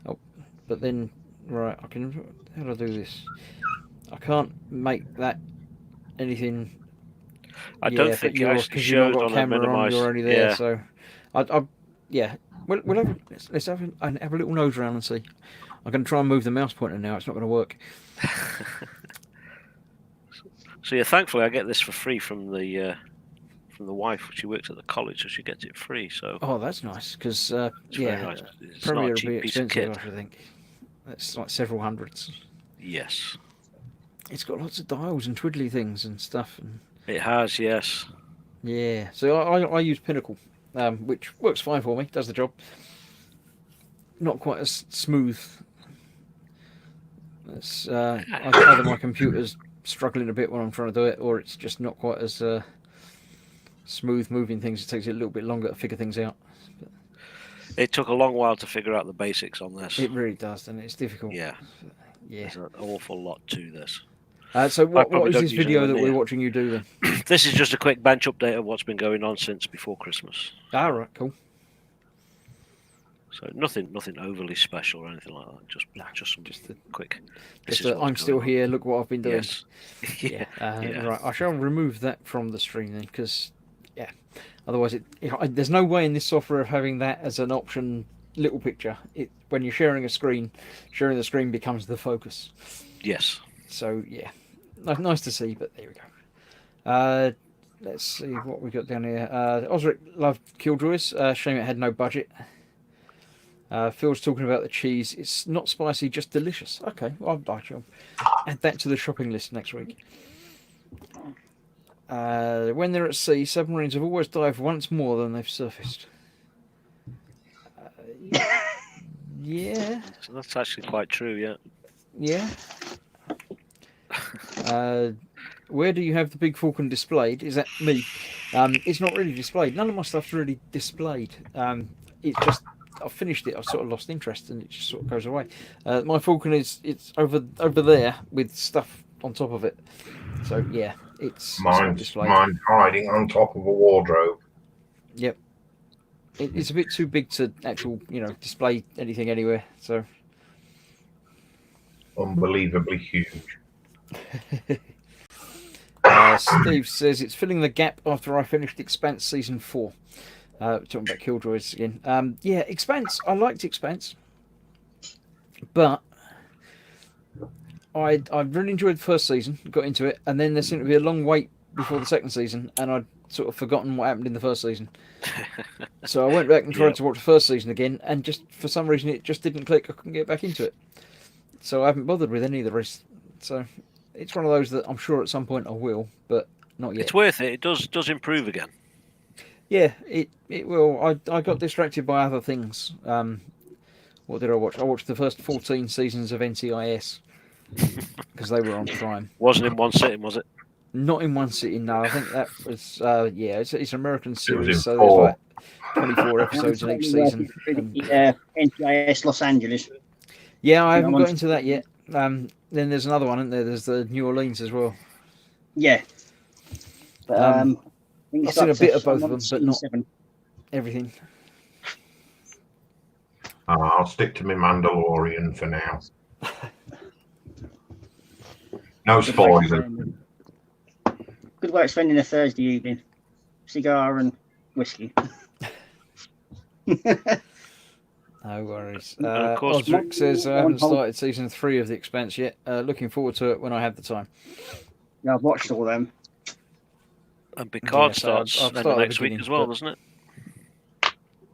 Oh, but then right, I can. How do I do this? I can't make that anything. I don't think it actually shows on a minimised. You're already there, so yeah. We'll have let's have a little nose round and see. I'm going to try and move the mouse pointer now. It's not going to work. So yeah, thankfully I get this for free from the wife. She works at the college, so she gets it free. So that's nice because very nice. It's Premiere not a will be cheap piece of expensive, kit. I think. That's like several hundreds. Yes. It's got lots of dials and twiddly things and stuff. And it has, yes. Yeah. So I use Pinnacle, which works fine for me. Does the job. Not quite as smooth. It's either my computer's struggling a bit when I'm trying to do it, or it's just not quite as smooth moving things. It takes it a little bit longer to figure things out. But it took a long while to figure out the basics on this. It really does, and it's difficult. Yeah. Yeah. There's an awful lot to this. So what is this video that we're watching you do then? This is just a quick bench update of what's been going on since before Christmas. Right, cool. So nothing overly special or anything like that. Just a quick. I'm still here. Look what I've been doing. Yes. Yeah. Right. I shall remove that from the stream then, because otherwise there's no way in this software of having that as an option. Little picture. When you're sharing a screen, sharing the screen becomes the focus. Yes. So yeah, nice to see. But there we go. Let's see what we got down here. Osric loved Killjoys. Shame it had no budget. Phil's talking about the cheese. It's not spicy, just delicious. Okay, well, I'll add that to the shopping list next week. When they're at sea, submarines have always dived once more than they've surfaced. Yeah. So that's actually quite true, yeah. Yeah. Where do you have the Big Falcon displayed? Is that me? It's not really displayed. None of my stuff's really displayed. It's just I've finished it. I've sort of lost interest, and it just sort of goes away. My Falcon it's over there with stuff on top of it. So yeah, it's mine's hiding on top of a wardrobe. Yep. It's a bit too big to display anything anywhere. So unbelievably huge. Steve says it's filling the gap after I finished Expanse season 4. Talking about Killjoys again. Yeah, Expanse. I liked Expanse, but I really enjoyed the first season, got into it, and then there seemed to be a long wait before the second season, and I'd sort of forgotten what happened in the first season. So I went back and tried Yeah. to watch the first season again, and just for some reason it just didn't click. I couldn't get back into it. So I haven't bothered with any of the rest. So it's one of those that I'm sure at some point I will, but not yet. It's worth it. It does improve again. Yeah, it will. I got distracted by other things. What did I watch? I watched the first 14 seasons of NCIS because they were on Prime. Wasn't in one sitting, was it? Not in one sitting, no. I think that was it's an American It was series, in so there's 4. like 24 episodes in each season. And, NCIS Los Angeles. yeah, I Yeah, haven't I'm got on- into that yet. Then there's another one, isn't there? There's the New Orleans as well. Yeah. But, Um, I think I've it's seen up a bit to of both of them, but season not 7. everything. I'll stick to my Mandalorian for now. No spoilers. Good way of spending a Thursday evening. Cigar and whiskey. No worries. And of course- Osric says I haven't Hold- started season 3 of The Expanse yet. Looking forward to it when I have the time. Yeah, I've watched all them. And Picard Yeah, so I've starts started end of at the next week beginning, as well, but- doesn't it?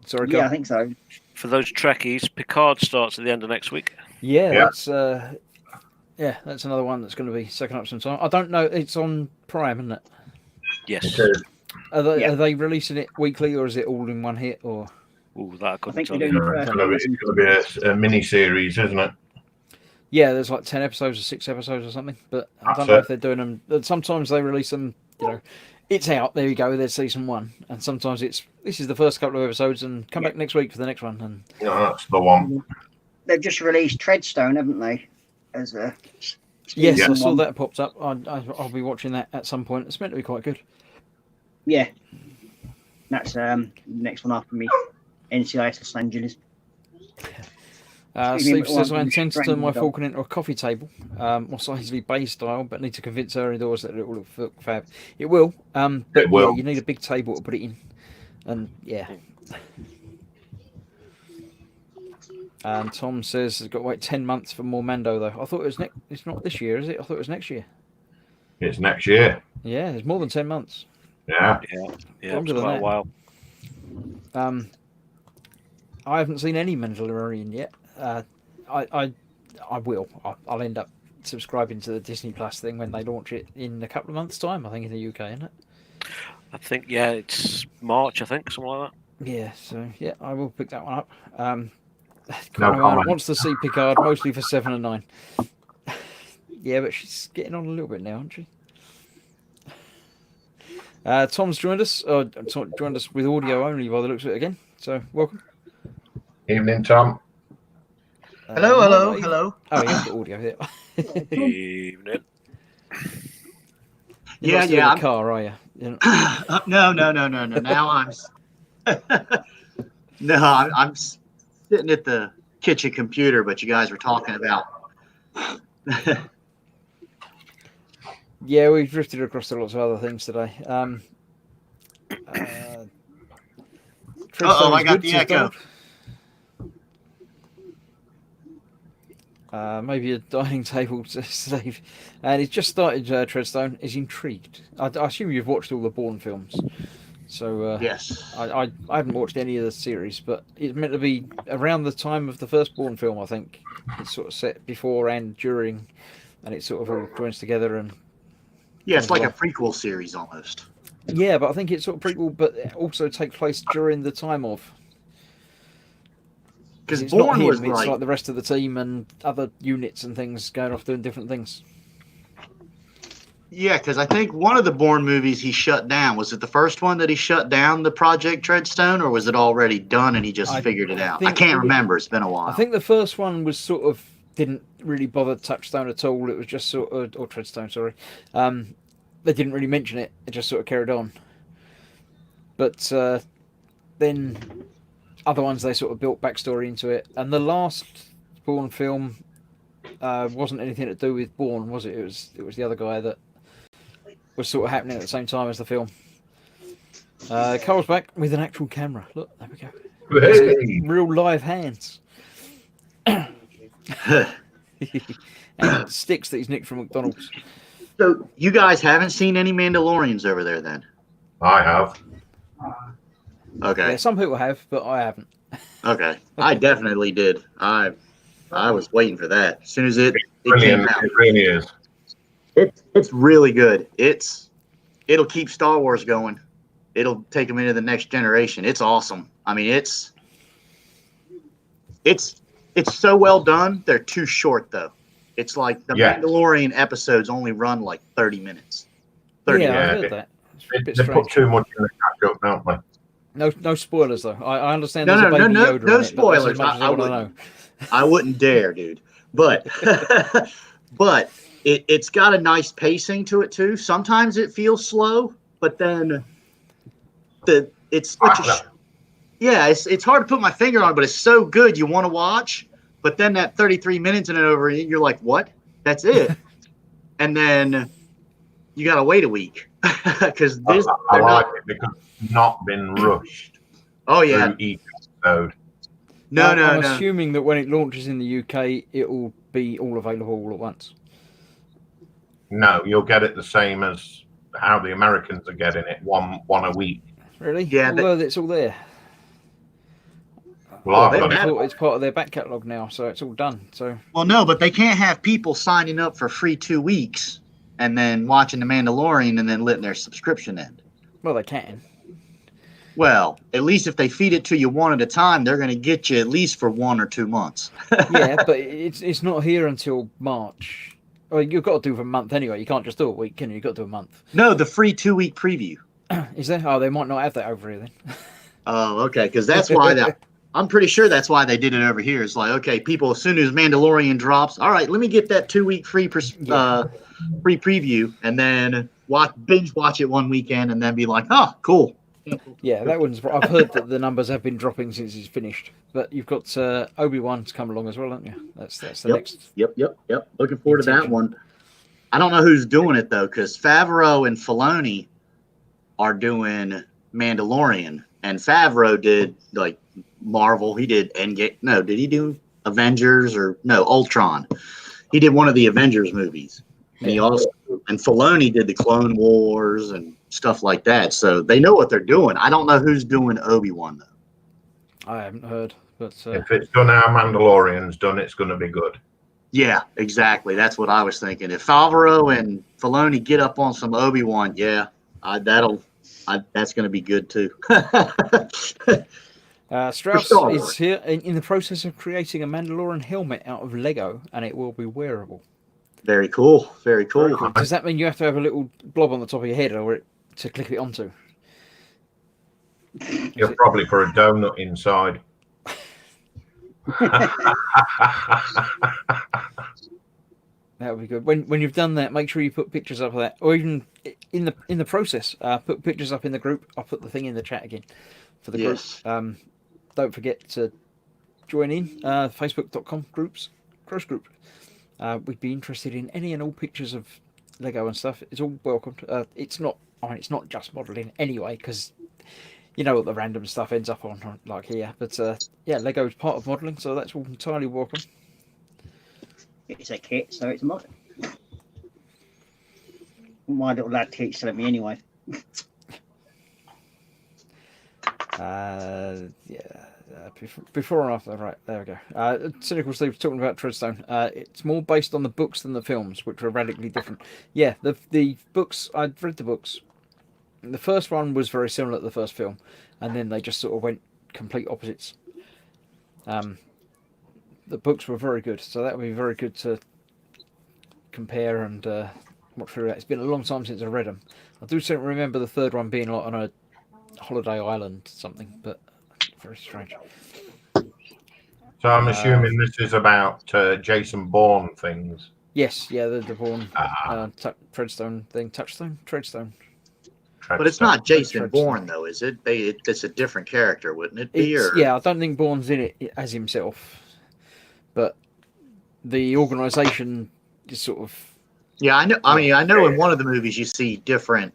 Sorry, Yeah, I Carl. think so. For those Trekkies, Picard starts at the end of next week. Yeah, Yeah. that's another one that's going to be sucking up some time. I don't know. It's on Prime, isn't it? Yes. It is. Yeah. Are they releasing it weekly or is it all in one hit? Or Ooh, that I I couldn't think tell they're you. doing the It's first going to be a mini series, isn't it? yeah, there's like 10 episodes or 6 episodes or something. But I That's don't know it. if they're doing them. But sometimes they release them. It's out. There you go. There's season 1, and sometimes this is the first couple of episodes, and come back next week for the next one. And Yeah, that's the one. They've just released Treadstone, haven't they? As a yes, season I saw one. that popped up. I'll be watching that at some point. It's meant to be quite good. Yeah. That's the next one after me. NCIS Los Angeles. Steve says, I one intend to turn my strangled dog. Falcon into a coffee table, more sizely bay style, but need to convince her indoors that it will look fab. It will. But It will. Yeah, you need a big table to put it in. And yeah. And Tom says he's got to wait 10 months for more Mando, though. I thought it was it's not this year, is it? I thought it was next year. It's next year. Yeah, it's more than 10 months. Yeah. Yeah, Longer it's than quite that. a while. I haven't seen any Mandalorian yet. I will. I'll end up subscribing to the Disney Plus thing when they launch it in a couple of months' time. I think in the UK, isn't it? I think, yeah, it's March, I think, something like that. Yeah. So yeah, I will pick that one up. No Conrad comment. wants to see Picard mostly for 7 and 9. Yeah, but she's getting on a little bit now, isn't she? Tom's joined us. Joined us with audio only by the looks of it again. So welcome. Evening, Tom. Hello, hello, hello. Oh, yeah, the audio here. Evening. You're Yeah, not still yeah, in the car, are you? No. Now I'm sitting at the kitchen computer, but you guys were talking about. Yeah, we've drifted across to lots of other things today. Uh-oh, I got the echo. Maybe a dining table to save. And he's just started Treadstone. Is intrigued. I assume you've watched all the Bourne films. So Yes. I haven't watched any of the series, but it's meant to be around the time of the first Bourne film, I think. It's sort of set before and during, and it sort of all joins together. And Yeah, it's like a prequel series almost. yeah, but I think it's sort of prequel, but it also takes place during the time of. Because It's not Bourne him, was it's like, like the rest of the team and other units and things going off doing different things. yeah, because I think one of the Bourne movies he shut down. Was it the first one that he shut down the Project Treadstone, or was it already done and he just I figured it out? I think- can't remember. It's been a while. I think the first one was sort of didn't really bother Touchstone at all. It was just sort of, or Treadstone, sorry. They didn't really mention it. It just sort of carried on. But then other ones they sort of built backstory into it. And the last Bourne film wasn't anything to do with Bourne, was it? It was the other guy that was sort of happening at the same time as the film. Carl's back with an actual camera. Look, there we go. Hey. Real live hands. and sticks that he's nicked from McDonald's. So you guys haven't seen any Mandalorians over there then? I have. Okay. Yeah, some people have, but I haven't. Okay. I definitely did. I was waiting for that. As soon as it came Brilliant. out. It really is. It's really good. It'll keep Star Wars going. It'll take them into the next generation. It's awesome. I mean, it's so well done. They're too short though. It's like the Yeah. Mandalorian episodes only run like 30 minutes. 30 Yeah, I Yeah, heard that. It's a They, bit they strange. put too much in the catch up, don't they? No spoilers though. I understand No, there's a baby no Yoda in it, but that's spoilers. as much as I wanna wouldn't. I wouldn't dare, dude. But but it's got a nice pacing to it too. Sometimes it feels slow, but then it's such a it's hard to put my finger on, but it's so good you want to watch. But then that 33 minutes in it over, you're like, what? That's it. And then you got to wait a week because I this. like Not, it because it's not been rushed oh yeah, through each episode. I'm no. assuming that when it launches in the UK, it will be all available all at once. No, you'll get it the same as how the Americans are getting it, one a week. Really? Yeah, Although it's all there. Well, I've they got I it. have- thought it's part of their back catalogue now, so it's all done. So Well, no, but they can't have people signing up for free 2 weeks and then watching The Mandalorian and then letting their subscription end. well, they can. Well, at least if they feed it to you one at a time, they're going to get you at least for 1 or 2 months. Yeah, but it's not here until March. Well, you've got to do it for a month anyway. You can't just do a week, can you? You've got to do a month. No, the free 2-week preview. Is there? Oh, they might not have that over here then. Oh, okay, because that's why I'm pretty sure that's why they did it over here. It's like, okay, people, as soon as Mandalorian drops, all right, let me get that 2-week free free preview, and then binge watch it one weekend, and then be like, oh, cool. Yeah, that one's. I've heard that the numbers have been dropping since it's finished. But you've got Obi-Wan to come along as well, haven't you? That's the next. Yep. Looking forward to that one. I don't know who's doing it though, because Favreau and Filoni are doing Mandalorian, and Favreau did like Marvel. He did Endgame. No, did he do Avengers or no Ultron? He did one of the Avengers movies. And he also and Filoni did the Clone Wars and stuff like that. So they know what they're doing. I don't know who's doing Obi-Wan though. I haven't heard, but If it's done how Mandalorian's done, it's going to be good. Yeah, exactly. That's what I was thinking. If Favreau and Filoni get up on some Obi-Wan, that's going to be good too. Strauss Star is Wars. here in the process of creating a Mandalorian helmet out of Lego, and it will be wearable. Very cool. Very cool. Does that mean you have to have a little blob on the top of your head or to clip it onto? You'll probably put a donut inside. That would be good. When you've done that, make sure you put pictures up of that, or even in the process, put pictures up in the group. I'll put the thing in the chat again for the Yes. group. Don't forget to join in Facebook.com cross group. We'd be interested in any and all pictures of Lego and stuff. It's all welcomed. It's not just modelling anyway, because you know what the random stuff ends up on like here. But yeah, Lego is part of modelling, so that's all entirely welcome. It's a kit, so it's a mod. My little lad keeps telling me anyway. Before and after, right, there we go. Cynical Steve's talking about Treadstone. It's more based on the books than the films, which are radically different. Yeah, the books, I'd read the books. The first one was very similar to the first film, and then they just sort of went complete opposites. The books were very good, so that would be very good to compare and watch through that. It's been a long time since I read them. I do seem to remember the third one being like on a holiday island something, but very strange. So I'm assuming this is about Jason Bourne things. Yes, yeah, the Bourne Treadstone thing. Treadstone. But it's not Jason Treadstone. Bourne, though, is it? It's a different character, wouldn't it be? Or... Yeah, I don't think Bourne's in it as himself, but the organisation is sort of. Yeah, I know. I mean, I know in one of the movies you see different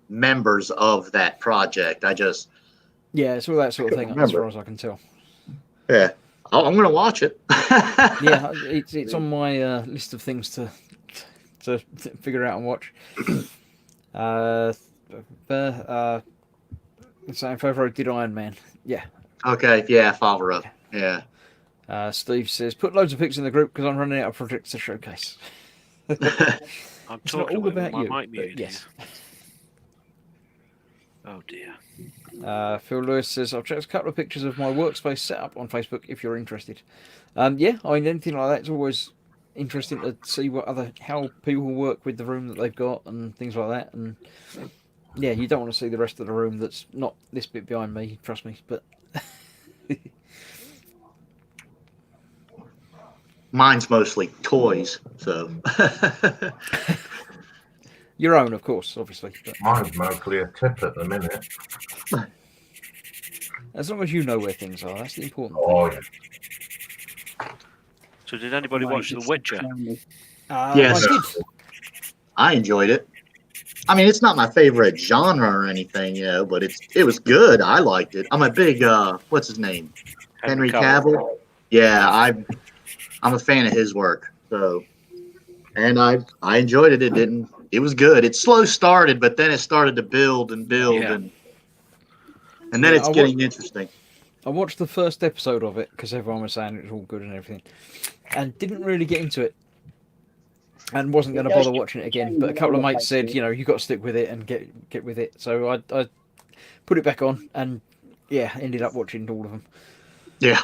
members of that project. Yeah, it's all that sort of thing, as far as I can tell. Yeah. Oh, I'm gonna watch it. Yeah, it's on my list of things to figure out and watch. Same Favreau did Iron Man. Yeah. Okay, yeah, Favreau. Yeah. Steve says, put loads of pics in the group because I'm running out of projects to showcase. I'm It's not talking all about about you. my mic but muted. yes. Oh dear. Phil Lewis says, I've checked a couple of pictures of my workspace setup on Facebook if you're interested. Yeah, I mean, anything like that's always interesting to see how people work with the room that they've got and things like that. And yeah, you don't want to see the rest of the room that's not this bit behind me, trust me. But Mine's mostly toys, so. your own, of course, obviously. But Mine's mostly a tip at the minute. as long as you know where things are, that's the important Oh, thing. yeah. So did anybody watch The Witcher? Yes. I did. I enjoyed it. I mean, it's not my favorite genre or anything, but it was good. I liked it. I'm a big what's his name? Henry Cavill. Yeah, I'm a fan of his work. So, and I enjoyed it. It was good. It slow started, but then it started to build and build, Yeah. and then it's getting interesting. I watched the first episode of it because everyone was saying it was all good and everything, and didn't really get into it, and wasn't going to bother watching it again. But a couple of mates said, you got to stick with it and get with it. So I put it back on, and yeah, ended up watching all of them. Yeah.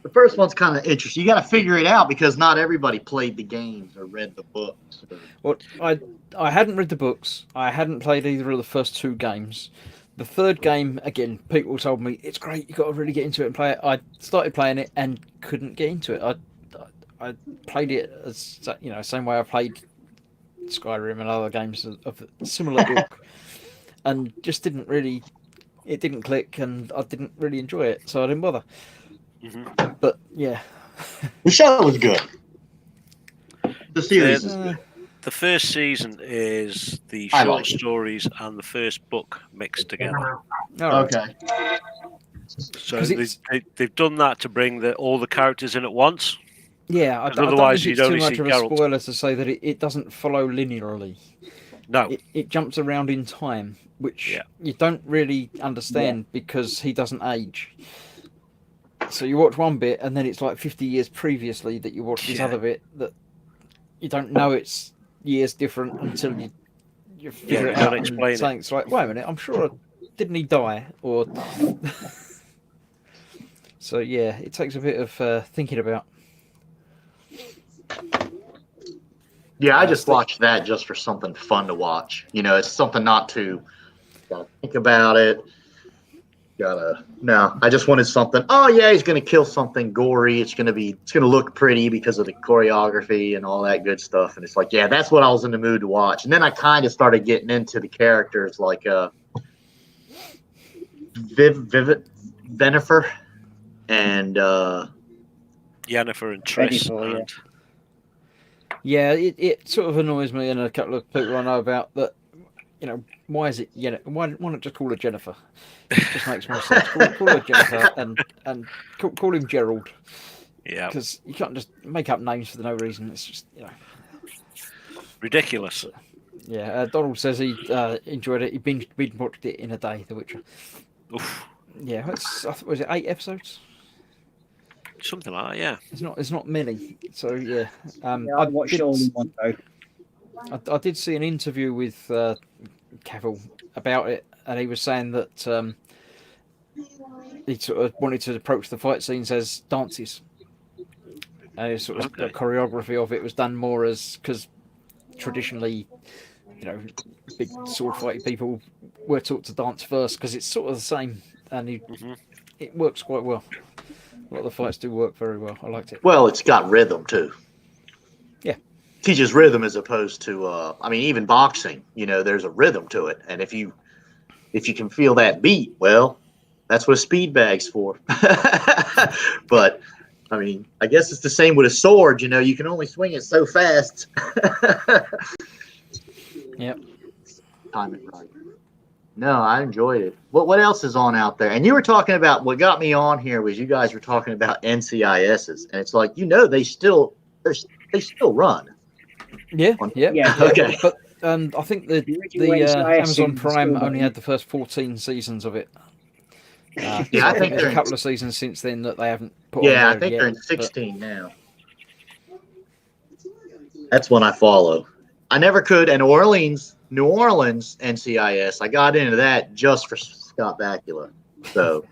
The first one's kind of interesting. You got to figure it out because not everybody played the games or read the books. Well, I hadn't read the books. I hadn't played either of the first two games. The third game, again, people told me it's great. You got to really get into it and play it. I started playing it and couldn't get into it. I played it as same way I played Skyrim and other games of a similar ilk, and just didn't really. It didn't click, and I didn't really enjoy it, so I didn't bother. Mm-hmm. But yeah, The show was good. The series is good. The first season is the I short like it. stories and the first book mixed together. all right. Okay. So 'Cause it's- they've done that to bring all the characters in at once. Yeah, I 'Cause don't otherwise think you'd it's too only much see of a Geralt. spoiler to say that it doesn't follow linearly. No, It jumps around in time, which Yeah. you don't really understand because he doesn't age. So you watch one bit, and then it's like 50 years previously that you watch this Yeah. other bit that you don't know it's years different until you figure it you out. gotta explain it. It's like, wait a minute, I'm sure, didn't he die? Or so yeah, it takes a bit of thinking about. Yeah, I just watched that just for something fun to watch. It's something not to gotta think about it. No, I just wanted something. Oh yeah, he's gonna kill something gory. It's gonna look pretty because of the choreography and all that good stuff. And it's like, yeah, that's what I was in the mood to watch. And then I kind of started getting into the characters like Yennefer and Yennefer and Triss. Yennefer, yeah. And, Yeah, it sort of annoys me and a couple of people I know about that. Why is it why not just call her Jennifer? It just makes more sense. Call her Jennifer and call him Gerald. yeah, Because you can't just make up names for no reason. It's just ridiculous. Yeah, Donald says he enjoyed it. He binge watched it in a day, The Witcher. Oof. Yeah, was it 8 episodes? Something like that, yeah. It's not many. So yeah, I watched all in one go. I did see an interview with Cavill about it, and he was saying that he sort of wanted to approach the fight scenes as dances, and sort of the choreography of it was done more as because traditionally, big sword fighting people were taught to dance first because it's sort of the same, and it works quite well. A lot of the fights do work very well. I liked it. well, it's got rhythm too. Yeah. Teaches rhythm as opposed to even boxing, there's a rhythm to it. And if you can feel that beat, well, that's what a speed bag's for. But I guess it's the same with a sword, you can only swing it so fast. Yep. Time it right. No, I enjoyed it. What else is on out there? And you were talking about what got me on here was you guys were talking about NCISs, and it's like they still run. Yeah, yeah, Yeah. Okay. But I think the original NCIS Amazon series Prime still only on. had the first 14 seasons of it. Yeah, So I think there's they're a in- couple of seasons since then that they haven't put on Yeah, I there think yet, they're in but- 16 now. That's one I follow. I never could. And New Orleans NCIS, I got into that just for Scott Bakula. So,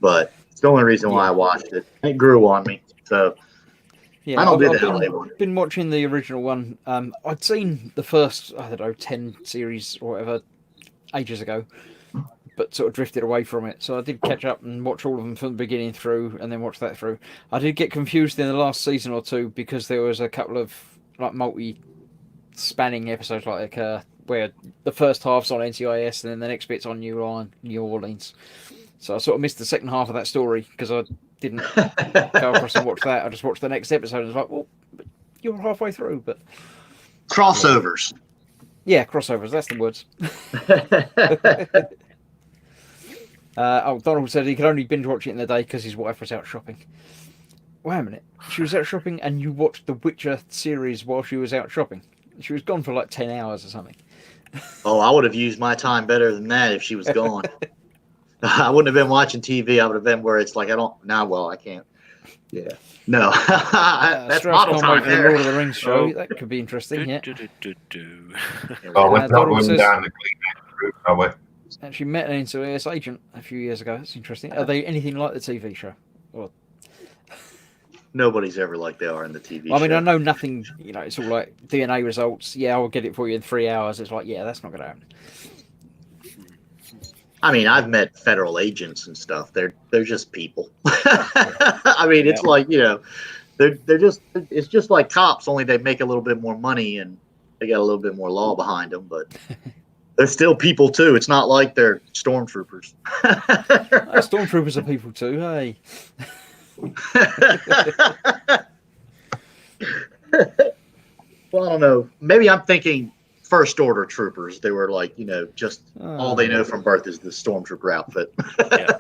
but it's the only reason why I watched it. It grew on me. So Yeah, I don't do I've the LA one. been watching the original one. I'd seen the first, 10 series or whatever ages ago, but sort of drifted away from it. So I did catch up and watch all of them from the beginning through and then watch that through. I did get confused in the last season or two because there was a couple of like multi-spanning episodes where the first half's on NCIS and then the next bit's on New Orleans. So I sort of missed the second half of that story because I didn't go across and watch that. I just watched the next episode and was like, well, you're halfway through. But Crossovers. yeah, crossovers, that's the words. Donald said he could only binge watch it in the day because his wife was out shopping. Wait a minute. She was out shopping and you watched the Witcher series while she was out shopping. She was gone for like 10 hours or something. Oh, I would have used my time better than that if she was gone. I wouldn't have been watching TV. I would have been where it's like, I can't. Yeah. No. That's Strauss model can't time wait for the there. Lord of the Rings show. Oh. That could be interesting, yeah. Oh, we're not Donald going says- down the Kleenex route, are we? Actually met an NCIS agent a few years ago. That's interesting. Are they anything like the TV show? Nobody's ever like they are in the TV I mean, show. I know nothing, it's all like DNA results. Yeah, I'll get it for you in 3 hours. It's like, yeah, that's not going to happen. I mean, I've met federal agents and stuff. They're just people. I mean, it's like, it's just like cops, only they make a little bit more money and they got a little bit more law behind them, but they're still people too. It's not like they're stormtroopers. Stormtroopers are people too, hey. Well, I don't know. Maybe I'm thinking first order troopers. They were like, just all they know from birth is the stormtrooper outfit. Yeah.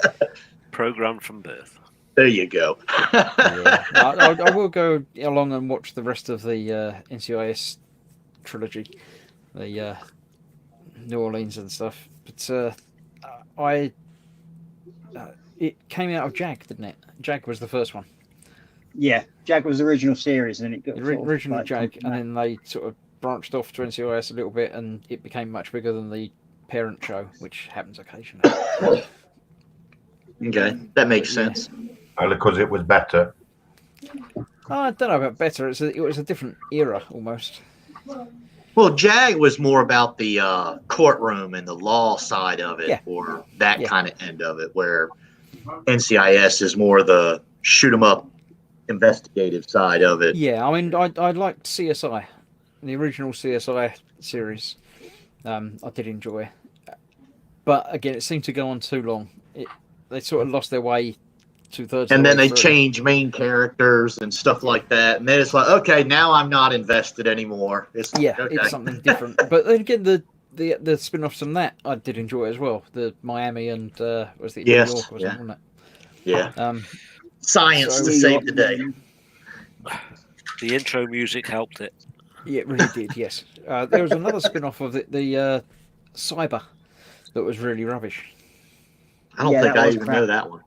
Programmed from birth. There you go. Yeah. I will go along and watch the rest of the NCIS trilogy, the New Orleans and stuff. But it came out of Jag, didn't it? Jag was the first one. Yeah, Jag was the original series, and then it got The sort of original like Jag, something and like- then they sort of branched off to NCIS a little bit, and it became much bigger than the parent show, which happens occasionally. Okay, that makes Yeah. sense. Well, because it was better. I don't know about better. It was a different era almost. Well, Jag was more about the courtroom and the law side of it, Yeah. or that Yeah. kind of end of it, where NCIS is more the shoot 'em up investigative side of it. Yeah, I mean, I liked CSI, the original CSI series. I did enjoy, but again, it seemed to go on too long. They sort of lost their way 2/3. And of the then way they through. change main characters and stuff like that. And then it's like, okay, now I'm not invested anymore. It's Yeah, okay. it's something different. But then again, the spin-offs from that I did enjoy as well. The Miami and was it Yes, New York, wasn't it? Yeah. Science So- to save the day. The intro music helped it. Yeah, it really did. Yes, there was another spin-off of the Cyber that was really rubbish. I don't Yeah, think that I was even crap. know that one.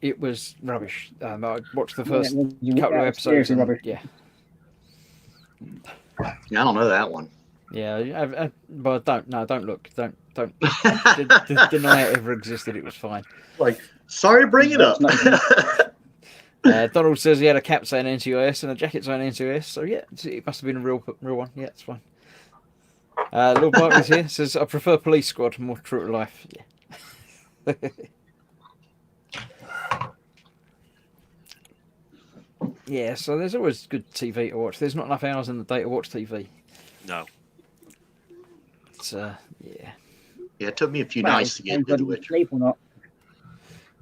It was rubbish. I watched the first Yeah, couple of that was episodes. seriously And, rubbish. yeah, Yeah, I don't know that one. yeah. But don't look. Don't deny it ever existed. It was fine. Like, sorry to bring it No, up. it's Donald says he had a cap saying NCIS and a jacket saying NCIS. So yeah, it must have been a real one. Yeah, it's fine. Lord Barkley's here says I prefer Police Squad, more true to life. Yeah. Yeah, so there's always good TV to watch. There's not enough hours in the day to watch TV. No. It's yeah. Yeah, it took me a few Well, nights to it get depends into whether The you Witcher. sleep or not.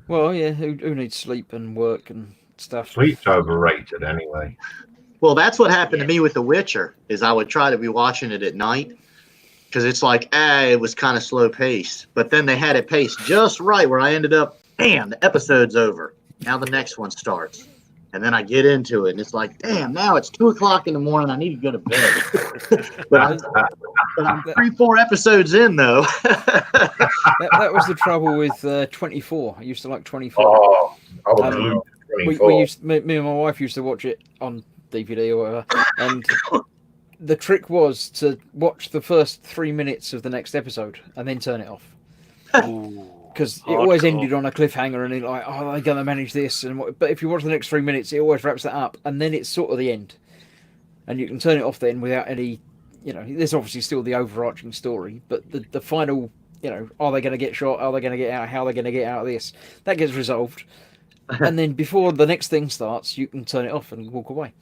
Well, yeah. Who needs sleep and work and stuff? Sleep's overrated anyway. Well, that's what happened to me with The Witcher. Is I would try to be watching it at night because it's like, it was kind of slow paced. But then they had it paced just right where I ended up, damn, the episode's over. Now the next one starts. And then I get into it, and it's like, damn, now it's 2:00 in the morning. I need to go to bed. but I'm 3-4 episodes in, though. That was the trouble with 24. I used to like 24. Oh, I was glued to we 24. used me and my wife used to watch it on DVD or whatever, and the trick was to watch the first 3 minutes of the next episode and then turn it off. Ooh, Because it always hardcore. ended on a cliffhanger, and you're like, oh, they're going to manage this. But if you watch the next 3 minutes, it always wraps that up, and then it's sort of the end. And you can turn it off then without any, there's obviously still the overarching story, but the final, are they going to get shot? Are they going to get out? How are they going to get out of this? That gets resolved. And then before the next thing starts, you can turn it off and walk away.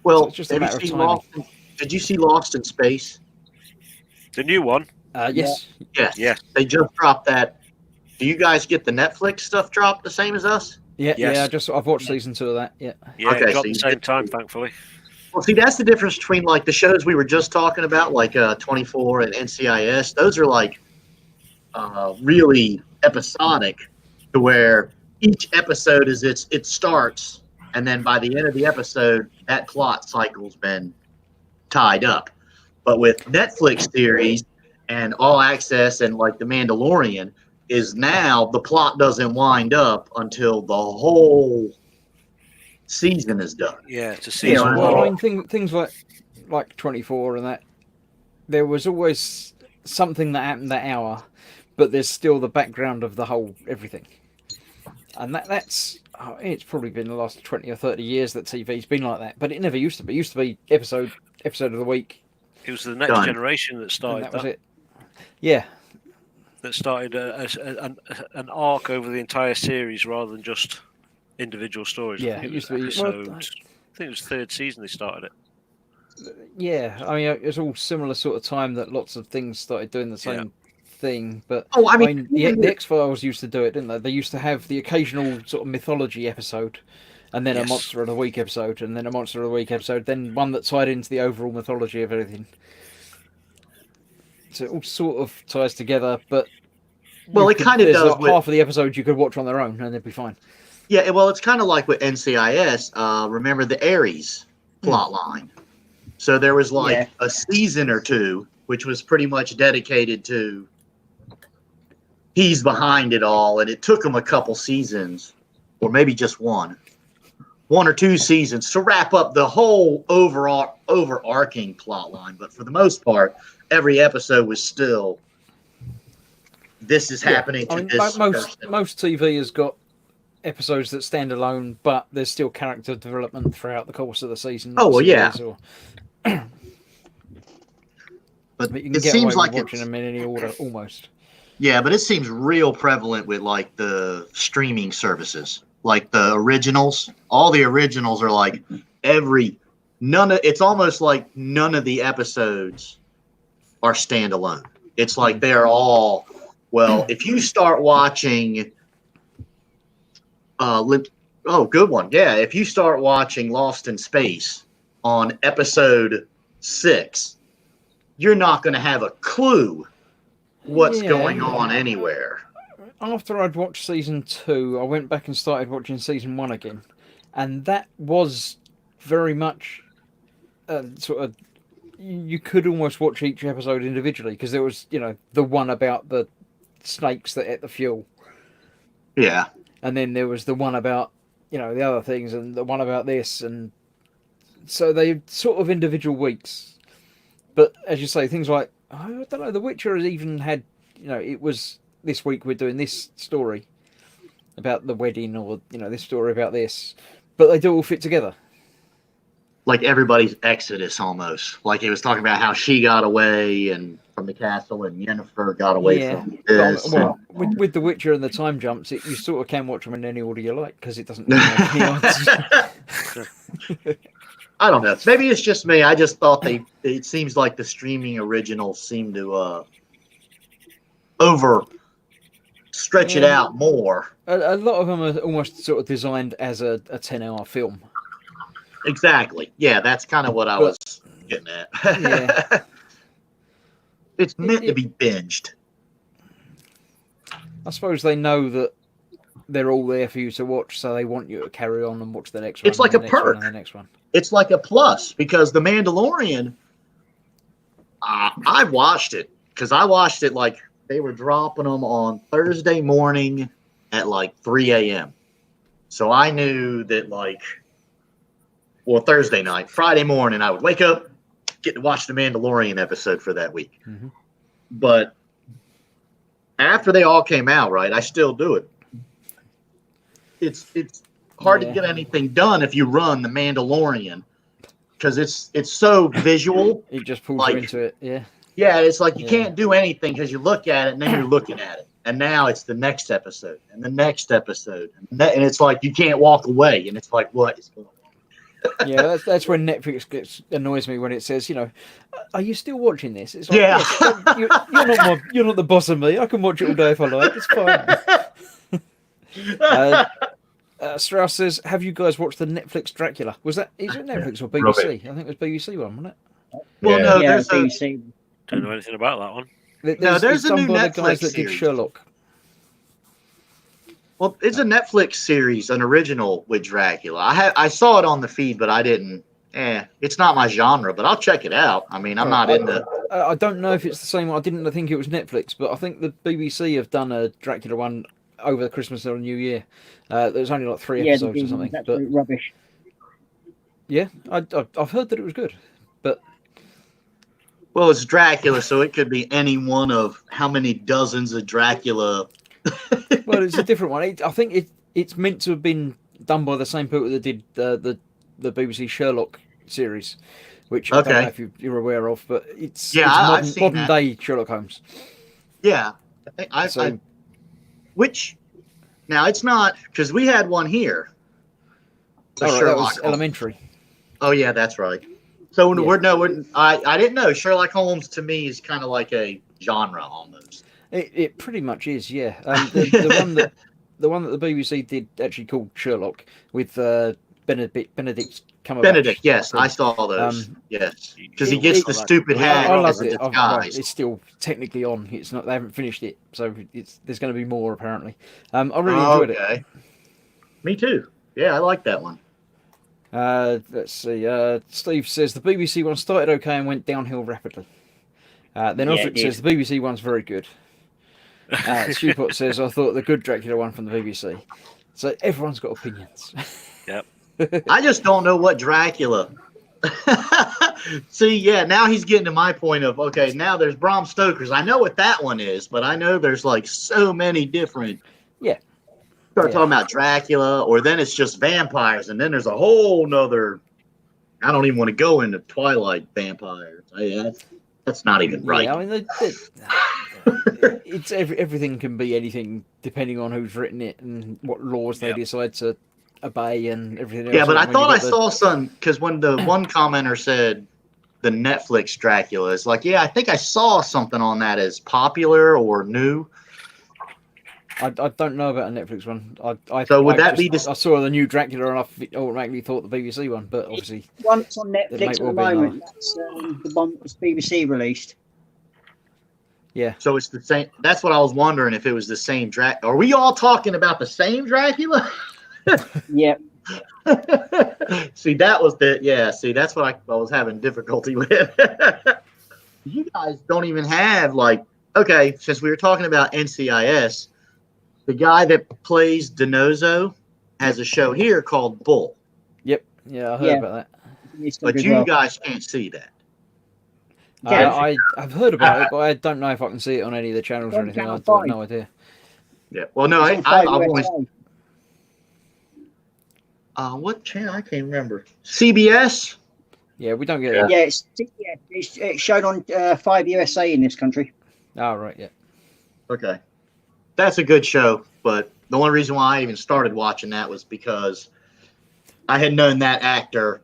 Well, So it's just a matter of timing. Did you see Lost in Space? The new one. Yes. Yes. Yeah. They just dropped that. Do you guys get the Netflix stuff dropped the same as us? Yeah, Yes. I've watched season 2 of that. Yeah. Yeah, Okay, it dropped so at you the same did- time, thankfully. Well, see, that's the difference between like the shows we were just talking about, like 24 and NCIS. Those are like really episodic, to where each episode it starts, and then by the end of the episode, that plot cycle's been tied up. But with Netflix series and All Access and like The Mandalorian, is now the plot doesn't wind up until the whole season is done. Yeah, to Yeah, season Well, one. I mean, things like 24 and that, there was always something that happened that hour, but there's still the background of the whole everything. And that's it's probably been the last 20 or 30 years that TV's been like that, but it never used to be. It used to be episode of the week, It was the next Done. generation that and started that was that. it. Yeah, That started an arc over the entire series rather than just individual stories. Yeah, I think it used to be- episode. well, I think it was third season they started it. yeah. I mean, it was all similar sort of time that lots of things started doing the same thing, but Oh, I mean, the X-Files used to do it, didn't they? They used to have the occasional sort of mythology episode, and then a Yes. Monster of the Week episode, and then a Monster of the Week episode, then one that tied into the overall mythology of everything. So it all sort of ties together, but Well, it kind of there's does like with- half of the episodes you could watch on their own, and they'd be fine. Yeah, well, it's kind of like with NCIS. Remember the Ares plot line? So there was like Yeah. a season or two, which was pretty much dedicated to he's behind it all, and it took him a couple seasons, or maybe just one or two seasons to wrap up the whole overarching plot line. But for the most part, every episode was still this is happening to I mean, this most person. most TV has got episodes that stand alone, but there's still character development throughout the course of the season. Oh, well, yeah. Or, But but you can it get seems away like with watching it's, them in any order, almost. yeah, but it seems real prevalent with like the streaming services, like the originals. All the originals are like it's almost like none of the episodes are standalone. It's like they're all, well, if you start watching good one. Yeah, if you start watching Lost in Space on episode 6, you're not going to have a clue what's Yeah. going on anywhere. After I'd watched season 2, I went back and started watching season 1 again, and that was very much sort of. You could almost watch each episode individually, because there was, the one about the snakes that ate the fuel, Yeah. and then there was the one about, the other things, and the one about this, and so they sort of individual weeks. But as you say, things like, I don't know, The Witcher has even had, it was this week we're doing this story about the wedding, or this story about this, but they do all fit together. Like everybody's exodus almost. Like he was talking about how she got away and from the castle, and Yennefer got away Yeah. from this. Well, with The Witcher and the time jumps, you sort of can watch them in any order you like, because it doesn't really make any odds. I don't know. Maybe it's just me. I just thought it seems like the streaming originals seem to stretch it Yeah. out more. A lot of them are almost sort of designed as a 10-hour film. Exactly. Yeah, that's kind of what I was getting at. Yeah. It's meant to be binged. I suppose they know that they're all there for you to watch, so they want you to carry on and watch the next one. It's like and a the next one perk. and the next one. It's like a plus because The Mandalorian, I watched it because I watched it like they were dropping them on Thursday morning at like 3 a.m. So I knew that Thursday night, Friday morning, I would wake up, get to watch the Mandalorian episode for that week. Mm-hmm. But after they all came out, right, I still do it. It's hard to get anything done if you run the Mandalorian because it's so visual. It just pulls you into it, yeah. Yeah, it's like you can't do anything because you look at it and then you're looking at it. And now it's the next episode and the next episode. And it's like you can't walk away. And it's like, what is going on? Yeah, that's when Netflix annoys me when it says, are you still watching this? It's like, Yeah. yes, you're not the boss of me. I can watch it all day if I like. It's fine. Strauss says, have you guys watched the Netflix Dracula? Is it Netflix or BBC? Love I think it was BBC one, wasn't it? Well, Yeah. no, Yeah, there's a, BBC. Don't know anything about that one. there's it's a done new by the guys Netflix that did series. Sherlock. well, it's a Netflix series, an original with Dracula. I saw it on the feed, but I didn't. It's not my genre, but I'll check it out. I mean, I'm not into. I don't know if it's the same one. I didn't think it was Netflix, but I think the BBC have done a Dracula one over the Christmas or New Year. There's only like 3 episodes or something. That's But rubbish. yeah, I've heard that it was good. But Well, it's Dracula, so it could be any one of how many dozens of Dracula. well, it's a different one. I think it's meant to have been done by the same people that did the BBC Sherlock series, which I don't know if you're aware of, but it's I've seen modern that. day Sherlock Holmes. Yeah, which now it's not because we had one here. Oh, right, that Sherlock was Holmes. Elementary. Oh yeah, that's right. So Yeah. I didn't know. Sherlock Holmes to me is kind of like a genre almost. It pretty much is, yeah. The one that the BBC did actually called Sherlock with Benedict Cumberbatch. Benedict, yes, I saw those. Yes, because he gets the stupid hat I as loved a it. disguise. It's still technically on. It's not. They haven't finished it, so there's going to be more apparently. I really enjoyed it. Okay. Me too. Yeah, I like that one. Let's see. Steve says the BBC one started okay and went downhill rapidly. Then Yeah, Osric it did. says the BBC one's very good. Stewpot says I thought the good Dracula one from the BBC. So everyone's got opinions. I just don't know what Dracula. See, yeah, now he's getting to my point of okay. Now there's Bram Stoker's. I know what that one is, but I know there's like so many different. Yeah. Start talking about Dracula, or then it's just vampires, and then there's a whole nother. I don't even want to go into Twilight vampires. That's not even right. Yeah, I mean, it's everything can be anything depending on who's written it and what laws they decide to obey and everything else. Yeah, but I When thought you I get saw some because when the one commenter said the Netflix Dracula is like, yeah, I think I saw something on that as popular or new. I don't know about a Netflix one. So would that just- be the- I saw the new Dracula and I automatically thought the BBC one, but obviously One that's on It Netflix might at the well be moment. That's the one that's BBC released. So it's the same. That's what I was wondering if it was the same Dracula. Are we all talking about the same Dracula? Yep. See, that was the See, that's what I was having difficulty with. You guys don't even have since we were talking about NCIS, the guy that plays Denozo has a show here called Bull, yeah, I heard Yeah. about that. It's gonna but be you well. guys can't see that. Yeah. I've heard about it, but I don't know if I can see it on any of the channels or On anything. Channel I've 5. no idea. Yeah. Well, no, It's I've on always. USA. What channel? I can't remember. CBS. Yeah, we don't get Yeah. that. Yeah, it's shown on 5 USA in this country. Oh, right, yeah. Okay. That's a good show, but the only reason why I even started watching that was because I had known that actor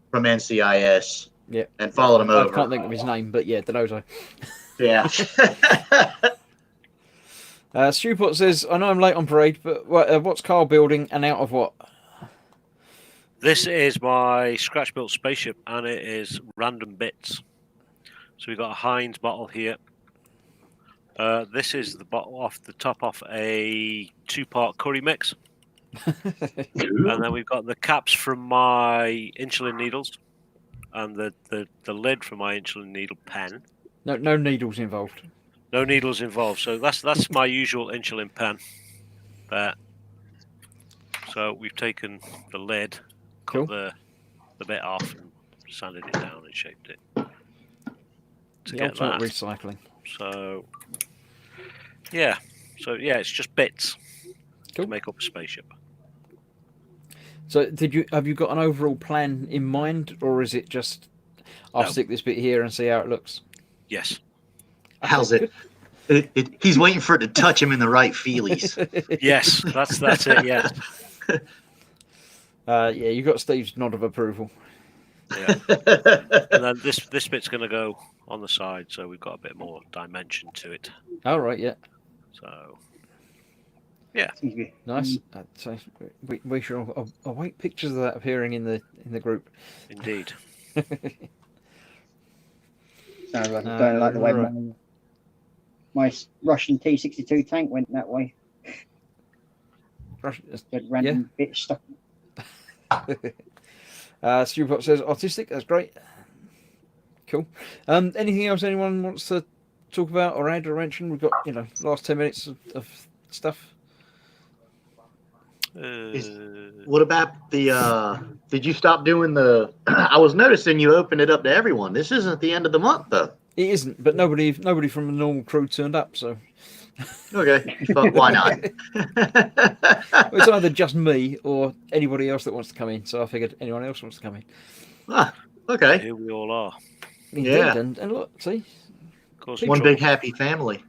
from NCIS. Yeah. And followed him I over. can't think of his name, but yeah, Denozo. Yeah. Stewpot says, I know I'm late on parade, but what's Carl building and out of what? This is my scratch built spaceship, and it is random bits. So we've got a Heinz bottle here. This is the bottle off the top off a 2-part curry mix. And then we've got the caps from my insulin needles and the lid from my insulin needle pen. No needles involved. No needles involved. So that's my usual insulin pen. There. So we've taken the lid, cut Cool. the bit off, and sanded it down and shaped it to The get ultimate that. recycling. So yeah, it's just bits Cool. to make up a spaceship. So have you got an overall plan in mind, or is it just I'll No. stick this bit here and see how it looks? Yes. How's it? He's waiting for it to touch him in the right feelies. Yes, that's it. Yes. Yeah, you got Steve's nod of approval. Yeah. And then this bit's going to go on the side, so we've got a bit more dimension to it. All right, yeah, So Seems to be- nice. So we shall await pictures of that appearing in the group. indeed. Sounds like it's going like the way right. my Russian T-62 tank went that way. Rush- Got random bits stuck. Stewpot says autistic. That's great. Cool. Anything else anyone wants to talk about or add or mention? We've got last 10 minutes of stuff. What about the? Did you stop doing the? I was noticing you opened it up to everyone. This isn't the end of the month, though. It isn't, but nobody from the normal crew turned up, so Okay, but why not? it's either just me or anybody else that wants to come in. So I figured anyone else wants to come in. Ah, okay, Here we all are. Indeed, Yeah. and look, see, Of course, one big happy family.